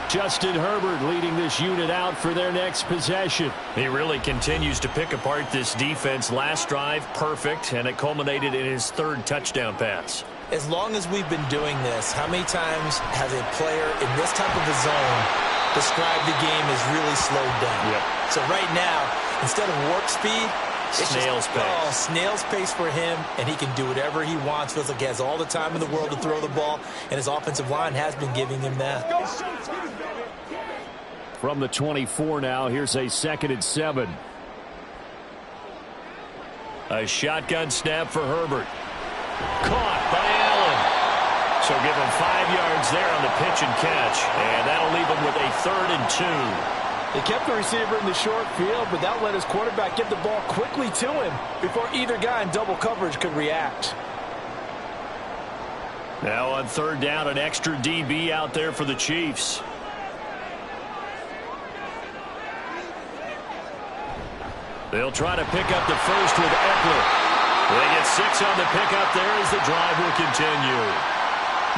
Justin Herbert leading this unit out for their next possession. He really continues to pick apart this defense. Last drive, perfect, and it culminated in his 3rd touchdown pass. As long as we've been doing this, how many times has a player in this type of a zone described the game as really slowed down? Yep. So right now, instead of warp speed, it's snail's pace. Oh, snail's pace for him, and he can do whatever he wants. Feels like he has all the time in the world to throw the ball, and his offensive line has been giving him that. From the 24 now, here's a 2nd and 7. A shotgun snap for Herbert. Caught by Allen. So give him 5 yards there on the pitch and catch. And that'll leave him with a 3rd and 2. They kept the receiver in the short field, but that let his quarterback get the ball quickly to him before either guy in double coverage could react. Now on 3rd down, an extra DB out there for the Chiefs. They'll try to pick up the first with Eckler. They get 6 on the pickup there as the drive will continue.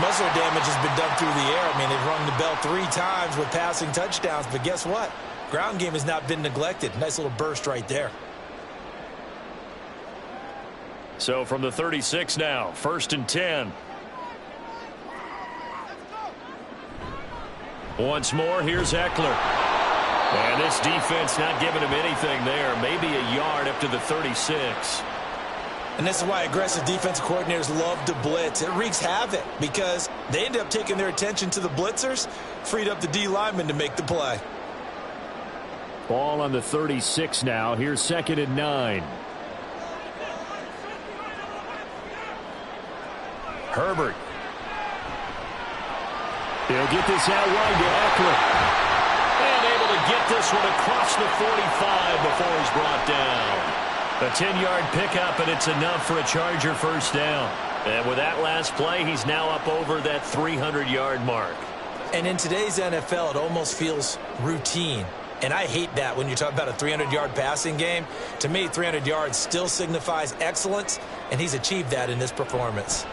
Muscle damage has been done through the air. I mean, they've rung the bell 3 times with passing touchdowns, but guess what? Ground game has not been neglected. Nice little burst right there. So from the 36 now, 1st and 10. Once more, here's Eckler. And this defense not giving him anything there. Maybe a yard up to the 36. And this is why aggressive defensive coordinators love to blitz. It wreaks havoc because they end up taking their attention to the blitzers, freed up the D lineman to make the play. Ball on the 36 now. Here's 2nd and 9. Herbert. He'll get this out wide to Eckler. And able to get this one across the 45 before he's brought down. A 10-yard pickup, and it's enough for a Charger 1st down. And with that last play, he's now up over that 300-yard mark. And in today's NFL, it almost feels routine. And I hate that when you talk about a 300-yard passing game. To me, 300 yards still signifies excellence, and he's achieved that in this performance.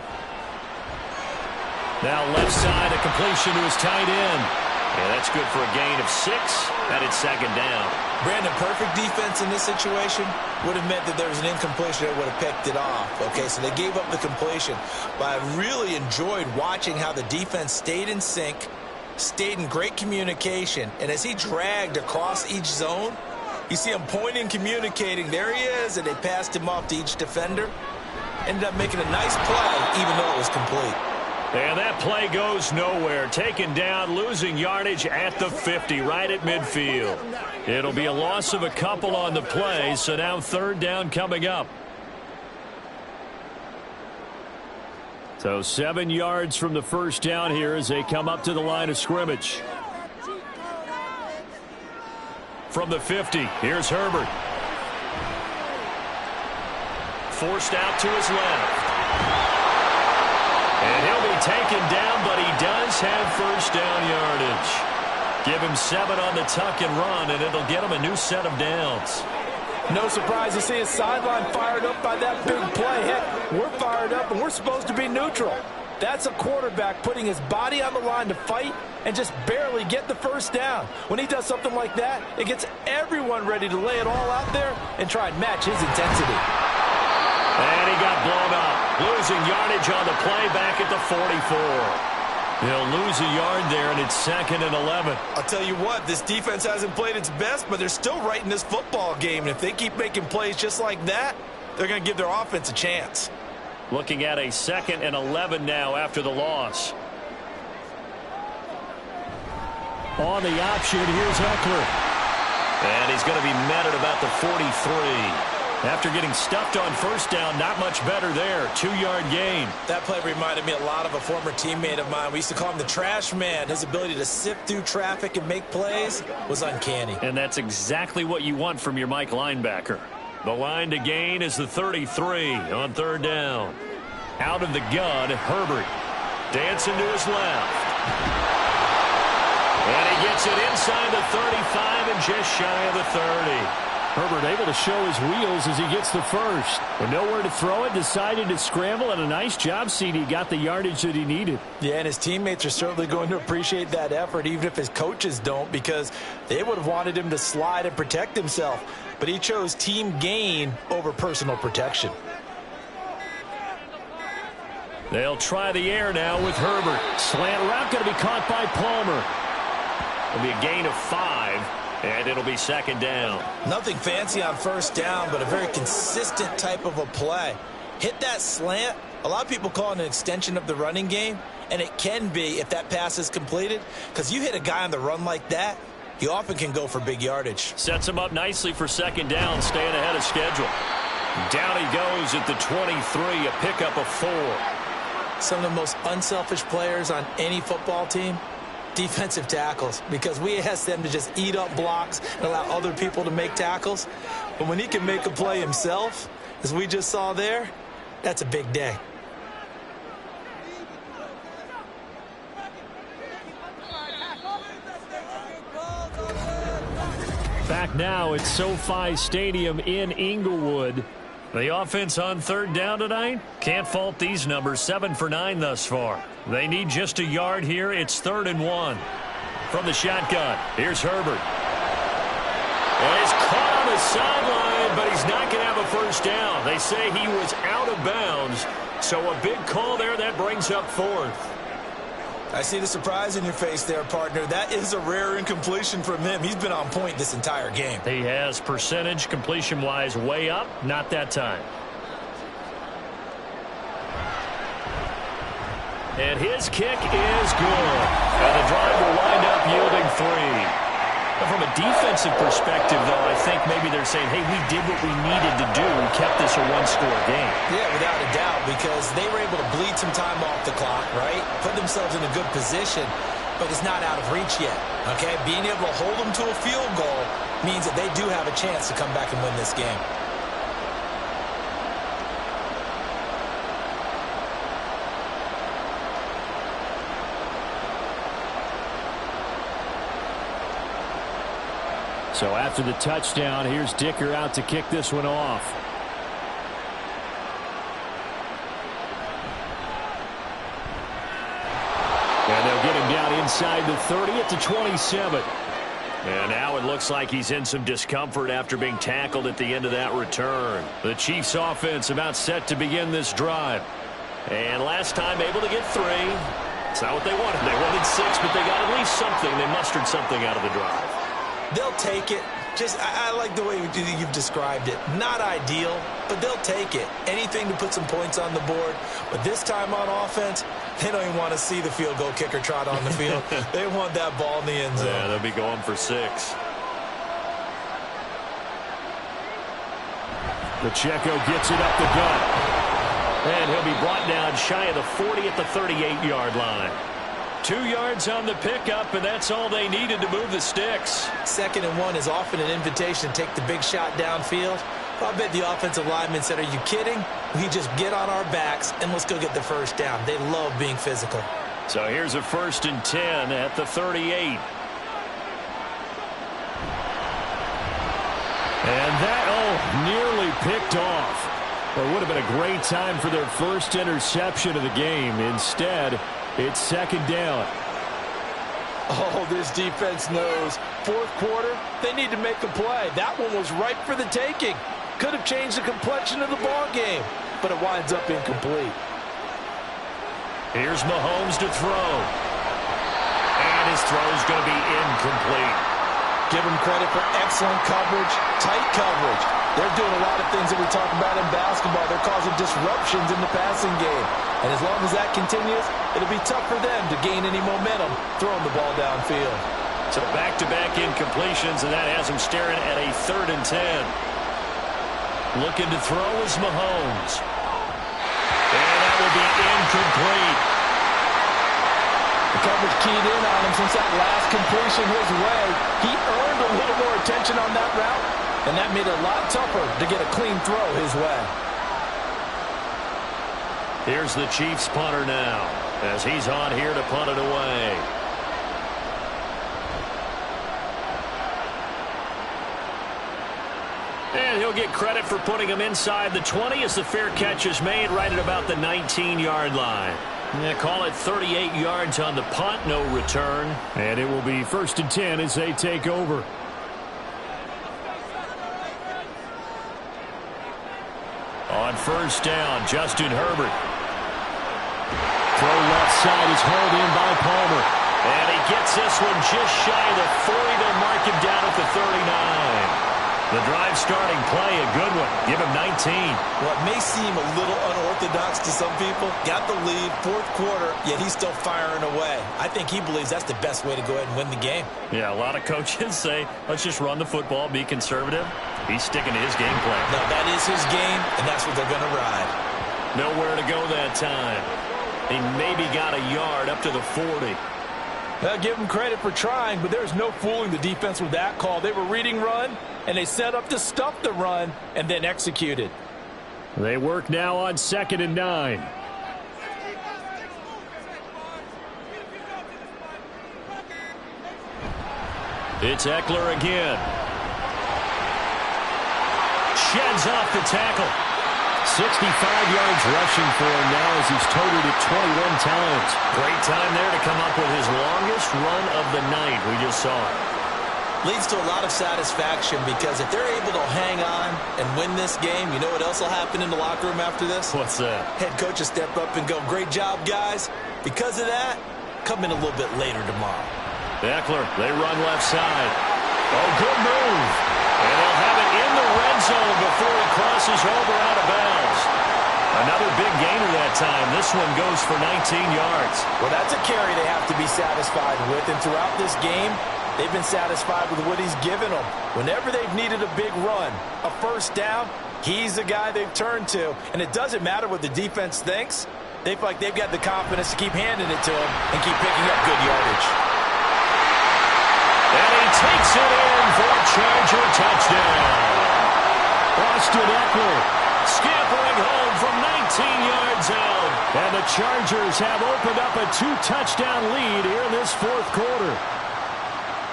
Now left side, a completion to his tight end. Yeah, that's good for a gain of 6, and it's second down. Brandon, perfect defense in this situation would have meant that there was an incompletion that would have picked it off. Okay, so they gave up the completion. But I really enjoyed watching how the defense stayed in sync, stayed in great communication, and as he dragged across each zone, you see him pointing, communicating. There he is, and they passed him off to each defender. Ended up making a nice play, even though it was complete. And that play goes nowhere. Taken down, losing yardage at the 50, right at midfield. It'll be a loss of a couple on the play, so now third down coming up. So 7 yards from the first down here as they come up to the line of scrimmage. From the 50, here's Herbert. Forced out to his left. And he'll be taken down, but he does have first down yardage. Give him 7 on the tuck and run, and it'll get him a new set of downs. No surprise to see his sideline fired up by that big play. Heck, we're fired up, and we're supposed to be neutral. That's a quarterback putting his body on the line to fight and just barely get the first down. When he does something like that, it gets everyone ready to lay it all out there and try and match his intensity. And he got blown up. Losing yardage on the play back at the 44. He'll lose a yard there, and it's 2nd and 11. I'll tell you what, this defense hasn't played its best, but they're still right in this football game. And if they keep making plays just like that, they're going to give their offense a chance. Looking at a 2nd and 11 now after the loss. On the option, here's Eckler. And he's going to be met at about the 43. After getting stuffed on first down, not much better there. 2-yard gain. That play reminded me a lot of a former teammate of mine. We used to call him the trash man. His ability to sift through traffic and make plays was uncanny. And that's exactly what you want from your Mike linebacker. The line to gain is the 33 on third down. Out of the gun, Herbert. Dancing to his left. And he gets it inside the 35 and just shy of the 30. Herbert able to show his wheels as he gets the first. With nowhere to throw it, decided to scramble, and a nice job, CD. Got the yardage that he needed. Yeah, and his teammates are certainly going to appreciate that effort, even if his coaches don't, because they would have wanted him to slide and protect himself. But he chose team gain over personal protection. They'll try the air now with Herbert. Slant route going to be caught by Palmer. It'll be a gain of 5. And it'll be 2nd down. Nothing fancy on first down, but a very consistent type of a play. Hit that slant. A lot of people call it an extension of the running game, and it can be if that pass is completed, because you hit a guy on the run like that, he often can go for big yardage. Sets him up nicely for 2nd down, staying ahead of schedule. Down he goes at the 23, a pickup of 4. Some of the most unselfish players on any football team, defensive tackles, because we ask them to just eat up blocks and allow other people to make tackles. But when he can make a play himself, as we just saw there, that's a big day. Back now at SoFi Stadium in Inglewood. The offense on third down tonight, can't fault these numbers. 7 for 9 thus far. They need just a yard here. It's 3rd and 1. From the shotgun, here's Herbert. And he's caught on the sideline, but he's not going to have a first down. They say he was out of bounds, so a big call there that brings up 4th. I see the surprise in your face there, partner. That is a rare incompletion from him. He's been on point this entire game. He has percentage completion-wise way up, not that time. And his kick is good. And the drive will wind up yielding 3. But from a defensive perspective, though, I think maybe they're saying, hey, we did what we needed to do, kept this a one-score game. Yeah, without a doubt, because they were able to bleed some time off the clock, right? Put themselves in a good position, but it's not out of reach yet, okay? Being able to hold them to a field goal means that they do have a chance to come back and win this game. So after the touchdown, here's Dicker out to kick this one off. And they'll get him down inside the 30 at the 27. And now it looks like he's in some discomfort after being tackled at the end of that return. The Chiefs offense about set to begin this drive. And last time able to get 3. It's not what they wanted. They wanted 6, but they got at least something. They mustered something out of the drive. They'll take it. I like the way you've described it. Not ideal, but they'll take it. Anything to put some points on the board. But this time on offense, they don't even want to see the field goal kicker trot on the field. They want that ball in the end zone. Yeah, they'll be going for 6. Pacheco gets it up the gut. And he'll be brought down shy of the 40 at the 38-yard line. 2 yards on the pickup, and that's all they needed to move the sticks. 2nd and 1 is often an invitation to take the big shot downfield. I bet the offensive linemen said, are you kidding? We just get on our backs, and let's go get the first down. They love being physical. So here's a 1st and 10 at the 38. And that, nearly picked off. Well, it would have been a great time for their first interception of the game. Instead, it's 2nd down. Oh, this defense knows. 4th quarter, they need to make a play. That one was ripe for the taking. Could have changed the complexion of the ball game, but it winds up incomplete. Here's Mahomes to throw. And his throw is going to be incomplete. Give him credit for excellent coverage, tight coverage. They're doing a lot of things that we talk about in basketball. They're causing disruptions in the passing game. And as long as that continues, it'll be tough for them to gain any momentum throwing the ball downfield. So back-to-back incompletions, and that has him staring at a 3rd and 10. Looking to throw is Mahomes. And that will be incomplete. The coverage keyed in on him since that last completion his way. He earned a little more attention on that route, and that made it a lot tougher to get a clean throw his way. Here's the Chiefs punter now, as he's on here to punt it away. And he'll get credit for putting him inside the 20 as the fair catch is made right at about the 19-yard line. They call it 38 yards on the punt, no return. And it will be 1st and 10 as they take over. On 1st down, Justin Herbert. Throw left side is hauled in by Palmer. And he gets this one just shy of the 40. They'll mark him down at the 39. The drive starting play, a good one. Give him 19. Well, it may seem a little unorthodox to some people. Got the lead, 4th quarter, yet he's still firing away. I think he believes that's the best way to go ahead and win the game. Yeah, a lot of coaches say, let's just run the football, be conservative. He's sticking to his game plan. No, that is his game, and that's what they're going to ride. Nowhere to go that time. He maybe got a yard up to the 40. I'll give him credit for trying, but there's no fooling the defense with that call. They were reading run, and they set up to stuff the run and then executed. They work now on 2nd and 9. It's Eckler again. Sheds off the tackle. 65 yards rushing for him now as he's totaled it 21 times. Great time there to come up with his longest run of the night. We just saw it. Leads to a lot of satisfaction because if they're able to hang on and win this game, you know what else will happen in the locker room after this? What's that? Head coach will step up and go, great job, guys. Because of that, come in a little bit later tomorrow. Eckler, they run left side. Oh, good move. And they'll have it in the red zone before it crosses over out of bounds. Another big gainer that time. This one goes for 19 yards. Well, that's a carry they have to be satisfied with. And throughout this game, they've been satisfied with what he's given them. Whenever they've needed a big run, a 1st down, he's the guy they've turned to. And it doesn't matter what the defense thinks. They feel like they've got the confidence to keep handing it to him and keep picking up good yardage. And he takes it in for a Charger touchdown. Austin Eckler scampering home from 19 yards out. And the Chargers have opened up a 2-touchdown lead here in this 4th quarter.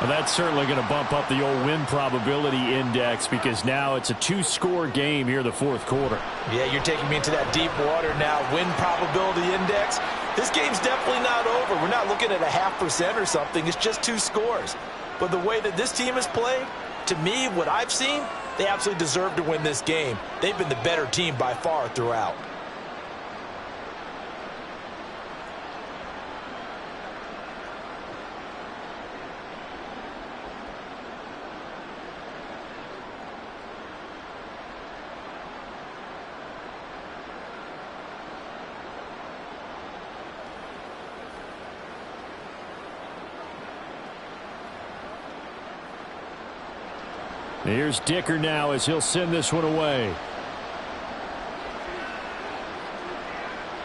Well, that's certainly going to bump up the old win probability index because now it's a two-score game here in the fourth quarter. Yeah, you're taking me into that deep water now. Win probability index. This game's definitely not over. We're not looking at a 0.5% or something. It's just 2 scores. But the way that this team has played, to me, what I've seen, they absolutely deserve to win this game. They've been the better team by far throughout. Here's Dicker now as he'll send this one away.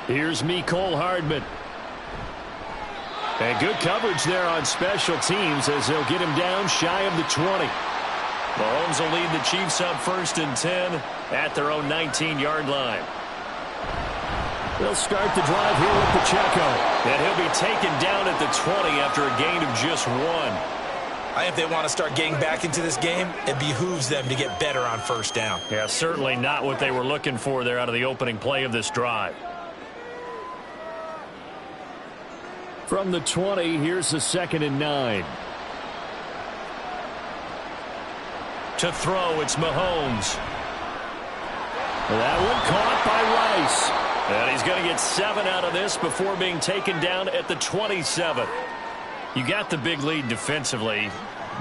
Here's Mecole Hardman. And good coverage there on special teams as they'll get him down shy of the 20. Mahomes will lead the Chiefs up 1st and 10 at their own 19-yard line. They'll start the drive here with Pacheco. And he'll be taken down at the 20 after a gain of just 1. I think if they want to start getting back into this game, it behooves them to get better on 1st down. Yeah, certainly not what they were looking for there out of the opening play of this drive. From the 20, here's the 2nd and 9. To throw, it's Mahomes. That one caught by Rice. And he's going to get 7 out of this before being taken down at the 27. You got the big lead defensively,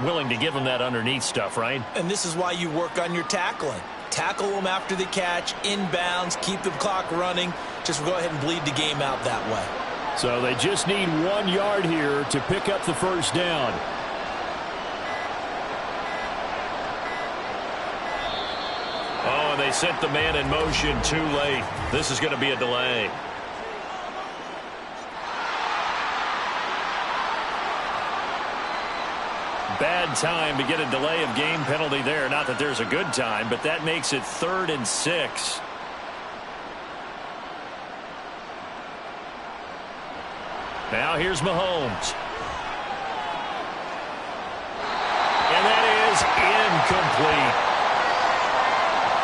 willing to give them that underneath stuff, right? And this is why you work on your tackling. Tackle them after the catch, inbounds, keep the clock running. Just go ahead and bleed the game out that way. So they just need 1 yard here to pick up the 1st down. Oh, and they sent the man in motion too late. This is going to be a delay. Bad time to get a delay of game penalty there. Not that there's a good time, but that makes it 3rd and 6. Now here's Mahomes. And that is incomplete.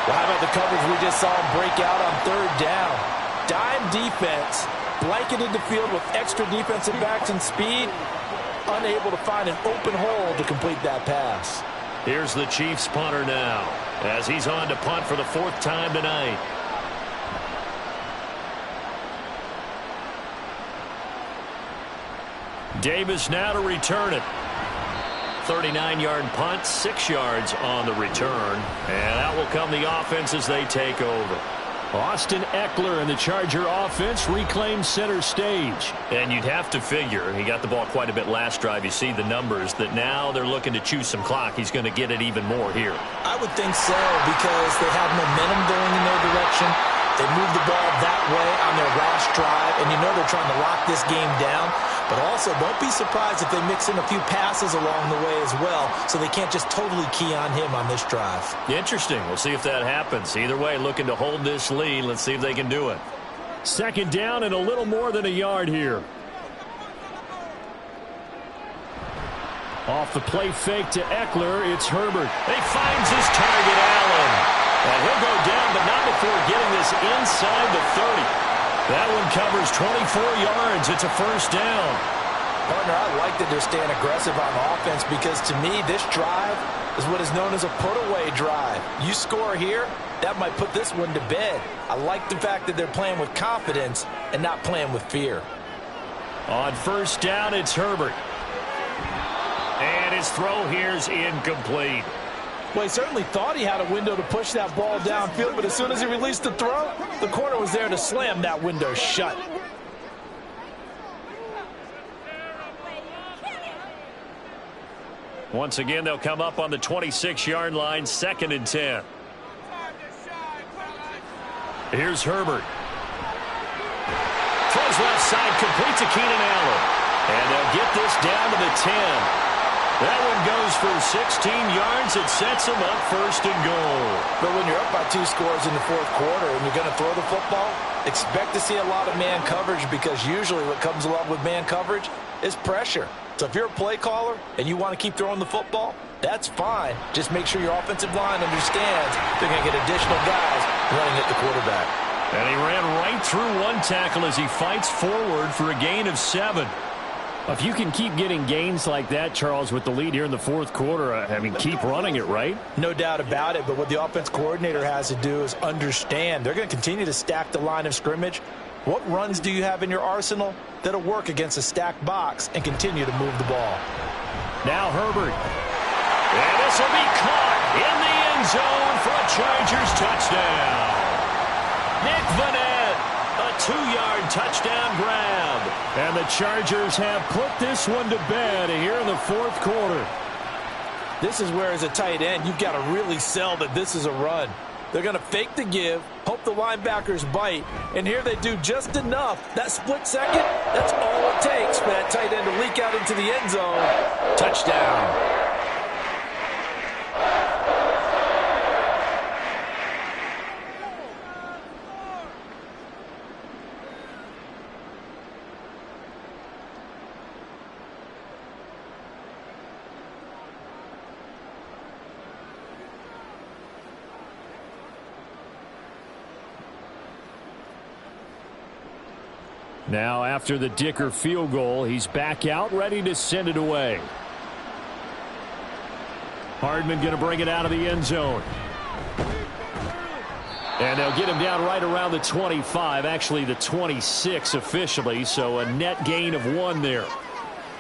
Well, how about the coverage we just saw him break out on 3rd down? Dime defense, blanketed the field with extra defensive backs and speed. Unable to find an open hole to complete that pass. Here's the Chiefs punter now as he's on to punt for the 4th time tonight. Davis now to return it. 39-yard punt, 6 yards on the return. And out will come the offense as they take over. Austin Eckler and the Charger offense reclaims center stage. And you'd have to figure, he got the ball quite a bit last drive. You see the numbers that now they're looking to chew some clock. He's going to get it even more here. I would think so because they have momentum going in their direction. They moved the ball that way on their last drive, and you know they're trying to lock this game down. But also, don't be surprised if they mix in a few passes along the way as well, so they can't just totally key on him on this drive. Interesting. We'll see if that happens. Either way, looking to hold this lead. Let's see if they can do it. 2nd down and a little more than a yard here. Off the play fake to Eckler, it's Herbert. He finds his target, Allen. And he'll go down, but not before getting this inside the 30. That one covers 24 yards. It's a 1st down. Partner, I like that they're staying aggressive on offense because to me, this drive is what is known as a put-away drive. You score here, that might put this one to bed. I like the fact that they're playing with confidence and not playing with fear. On 1st down, it's Herbert. And his throw here's incomplete. Well, he certainly thought he had a window to push that ball downfield, but as soon as he released the throw, the corner was there to slam that window shut. Once again, they'll come up on the 26-yard line, 2nd and 10. Here's Herbert. Throws left side, complete to Keenan Allen. And they'll get this down to the 10. That one goes for 16 yards. It sets them up 1st and goal. But when you're up by 2 scores in the 4th quarter and you're going to throw the football, expect to see a lot of man coverage because usually what comes along with man coverage is pressure. So if you're a play caller and you want to keep throwing the football, that's fine. Just make sure your offensive line understands they're going to get additional guys running at the quarterback. And he ran right through one tackle as he fights forward for a gain of 7. If you can keep getting gains like that, Charles, with the lead here in the fourth quarter, I mean, keep running it, right? No doubt about it, but what the offense coordinator has to do is understand they're going to continue to stack the line of scrimmage. What runs do you have in your arsenal that'll work against a stacked box and continue to move the ball? Now Herbert. And this will be caught in the end zone for a Chargers touchdown. Nick Vannett, a 2-yard touchdown grab. And the Chargers have put this one to bed here in the fourth quarter. This is where, as a tight end, you've got to really sell that this is a run. They're going to fake the give, hope the linebackers bite, and here they do just enough. That split second, that's all it takes for that tight end to leak out into the end zone. Touchdown. Now, after the Dicker field goal, he's back out, ready to send it away. Hardman going to bring it out of the end zone. And they'll get him down right around the 25, actually the 26 officially, so a net gain of 1 there.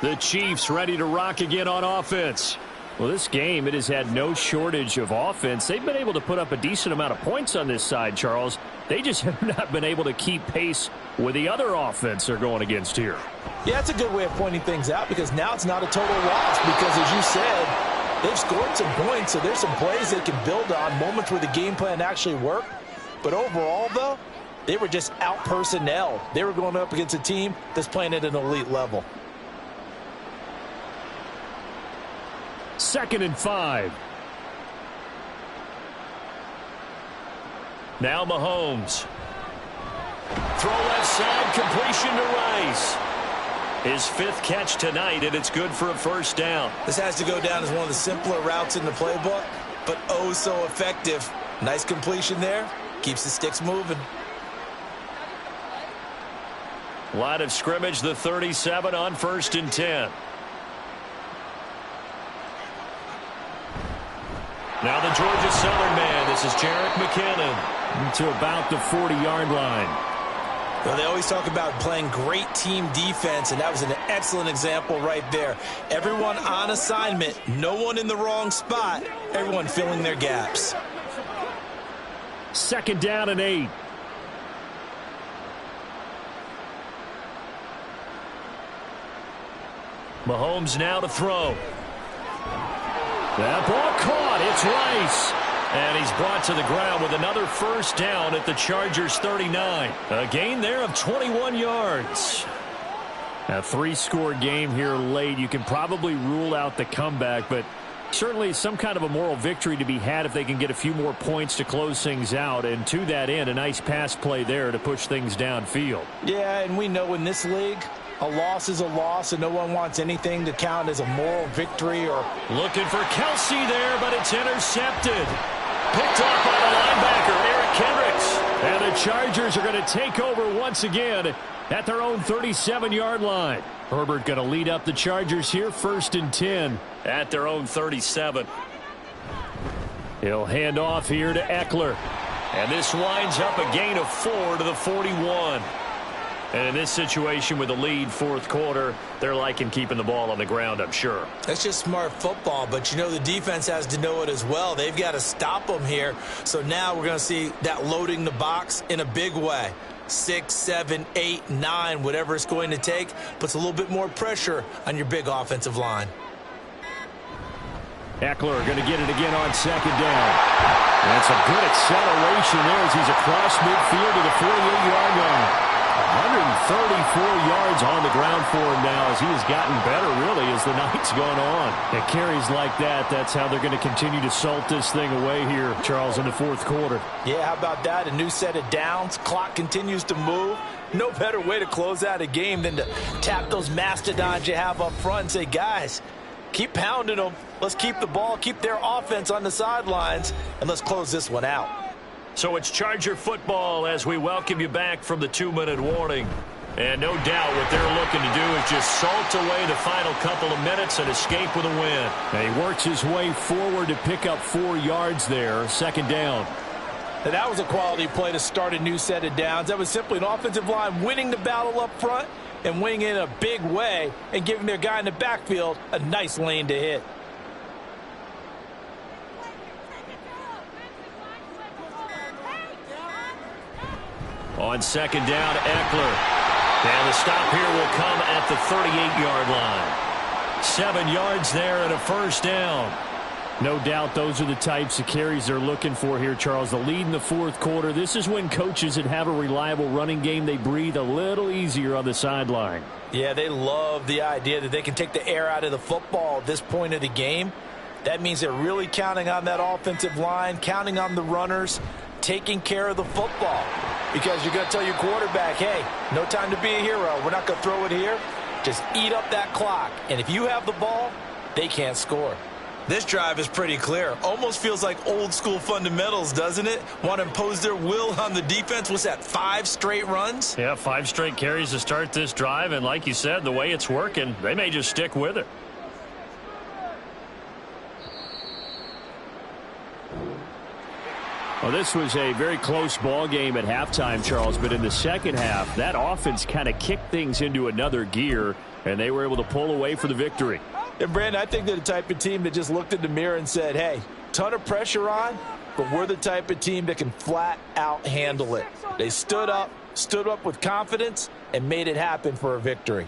The Chiefs ready to rock again on offense. Well, this game, it has had no shortage of offense. They've been able to put up a decent amount of points on this side, Charles. They just have not been able to keep pace with the other offense they're going against here. Yeah, that's a good way of pointing things out because now it's not a total loss because, as you said, they've scored some points, so there's some plays they can build on, moments where the game plan actually worked. But overall, though, they were just out-personnel. They were going up against a team that's playing at an elite level. 2nd and 5. Now Mahomes. Throw left side, completion to Rice. His 5th catch tonight, and it's good for a first down. This has to go down as one of the simpler routes in the playbook, but oh so effective. Nice completion there. Keeps the sticks moving. Line of scrimmage, the 37 on 1st and 10. Now the Georgia Southern man. This is Jerick McKinnon to about the 40-yard line. Well, they always talk about playing great team defense, and that was an excellent example right there. Everyone on assignment, no one in the wrong spot, everyone filling their gaps. 2nd down and 8. Mahomes now to throw. That ball caught. It's Rice. And he's brought to the ground with another first down at the Chargers 39. A gain there of 21 yards. A 3-score game here late. You can probably rule out the comeback, but certainly some kind of a moral victory to be had if they can get a few more points to close things out. And to that end, a nice pass play there to push things downfield. Yeah, and we know in this league, a loss is a loss, and no one wants anything to count as a moral victory. Or looking for Kelsey there, but it's intercepted. Picked off by the linebacker, Eric Kendricks. And the Chargers are going to take over once again at their own 37-yard line. Herbert going to lead up the Chargers here, 1st and 10 at their own 37. He'll hand off here to Eckler. And this winds up a gain of 4 to the 41. And in this situation with the lead, 4th quarter, they're liking keeping the ball on the ground, I'm sure. That's just smart football, but you know the defense has to know it as well. They've got to stop them here. So now we're going to see that loading the box in a big way. 6, 7, 8, 9, whatever it's going to take, puts a little bit more pressure on your big offensive line. Eckler going to get it again on 2nd down. And it's a good acceleration there as he's across midfield to the 48-yard line. 134 yards on the ground for him now as he has gotten better, really, as the night's gone on. And carries like that, that's how they're going to continue to salt this thing away here, Charles, in the fourth quarter. Yeah, how about that? A new set of downs. Clock continues to move. No better way to close out a game than to tap those mastodons you have up front and say, guys, keep pounding them. Let's keep the ball, keep their offense on the sidelines, and let's close this one out. So it's Charger football as we welcome you back from the 2-minute warning. And no doubt what they're looking to do is just salt away the final couple of minutes and escape with a win. And he works his way forward to pick up 4 yards there, second down. Now, that was a quality play to start a new set of downs. That was simply an offensive line winning the battle up front and winning in a big way and giving their guy in the backfield a nice lane to hit. On second down, Eckler. And the stop here will come at the 38-yard line. 7 yards there and a first down. No doubt those are the types of carries they're looking for here, Charles. The lead in the fourth quarter. This is when coaches that have a reliable running game, they breathe a little easier on the sideline. Yeah, they love the idea that they can take the air out of the football at this point of the game. That means they're really counting on that offensive line, counting on the runners, taking care of the football. Because you're going to tell your quarterback, hey, no time to be a hero. We're not going to throw it here. Just eat up that clock. And if you have the ball, they can't score. This drive is pretty clear. Almost feels like old school fundamentals, doesn't it? Want to impose their will on the defense. What's that, 5 straight runs? Yeah, 5 straight carries to start this drive. And like you said, the way it's working, they may just stick with it. Well, this was a very close ball game at halftime, Charles, but in the second half, that offense kind of kicked things into another gear, and they were able to pull away for the victory. And, Brandon, I think they're the type of team that just looked in the mirror and said, hey, ton of pressure on, but we're the type of team that can flat out handle it. They stood up with confidence, and made it happen for a victory.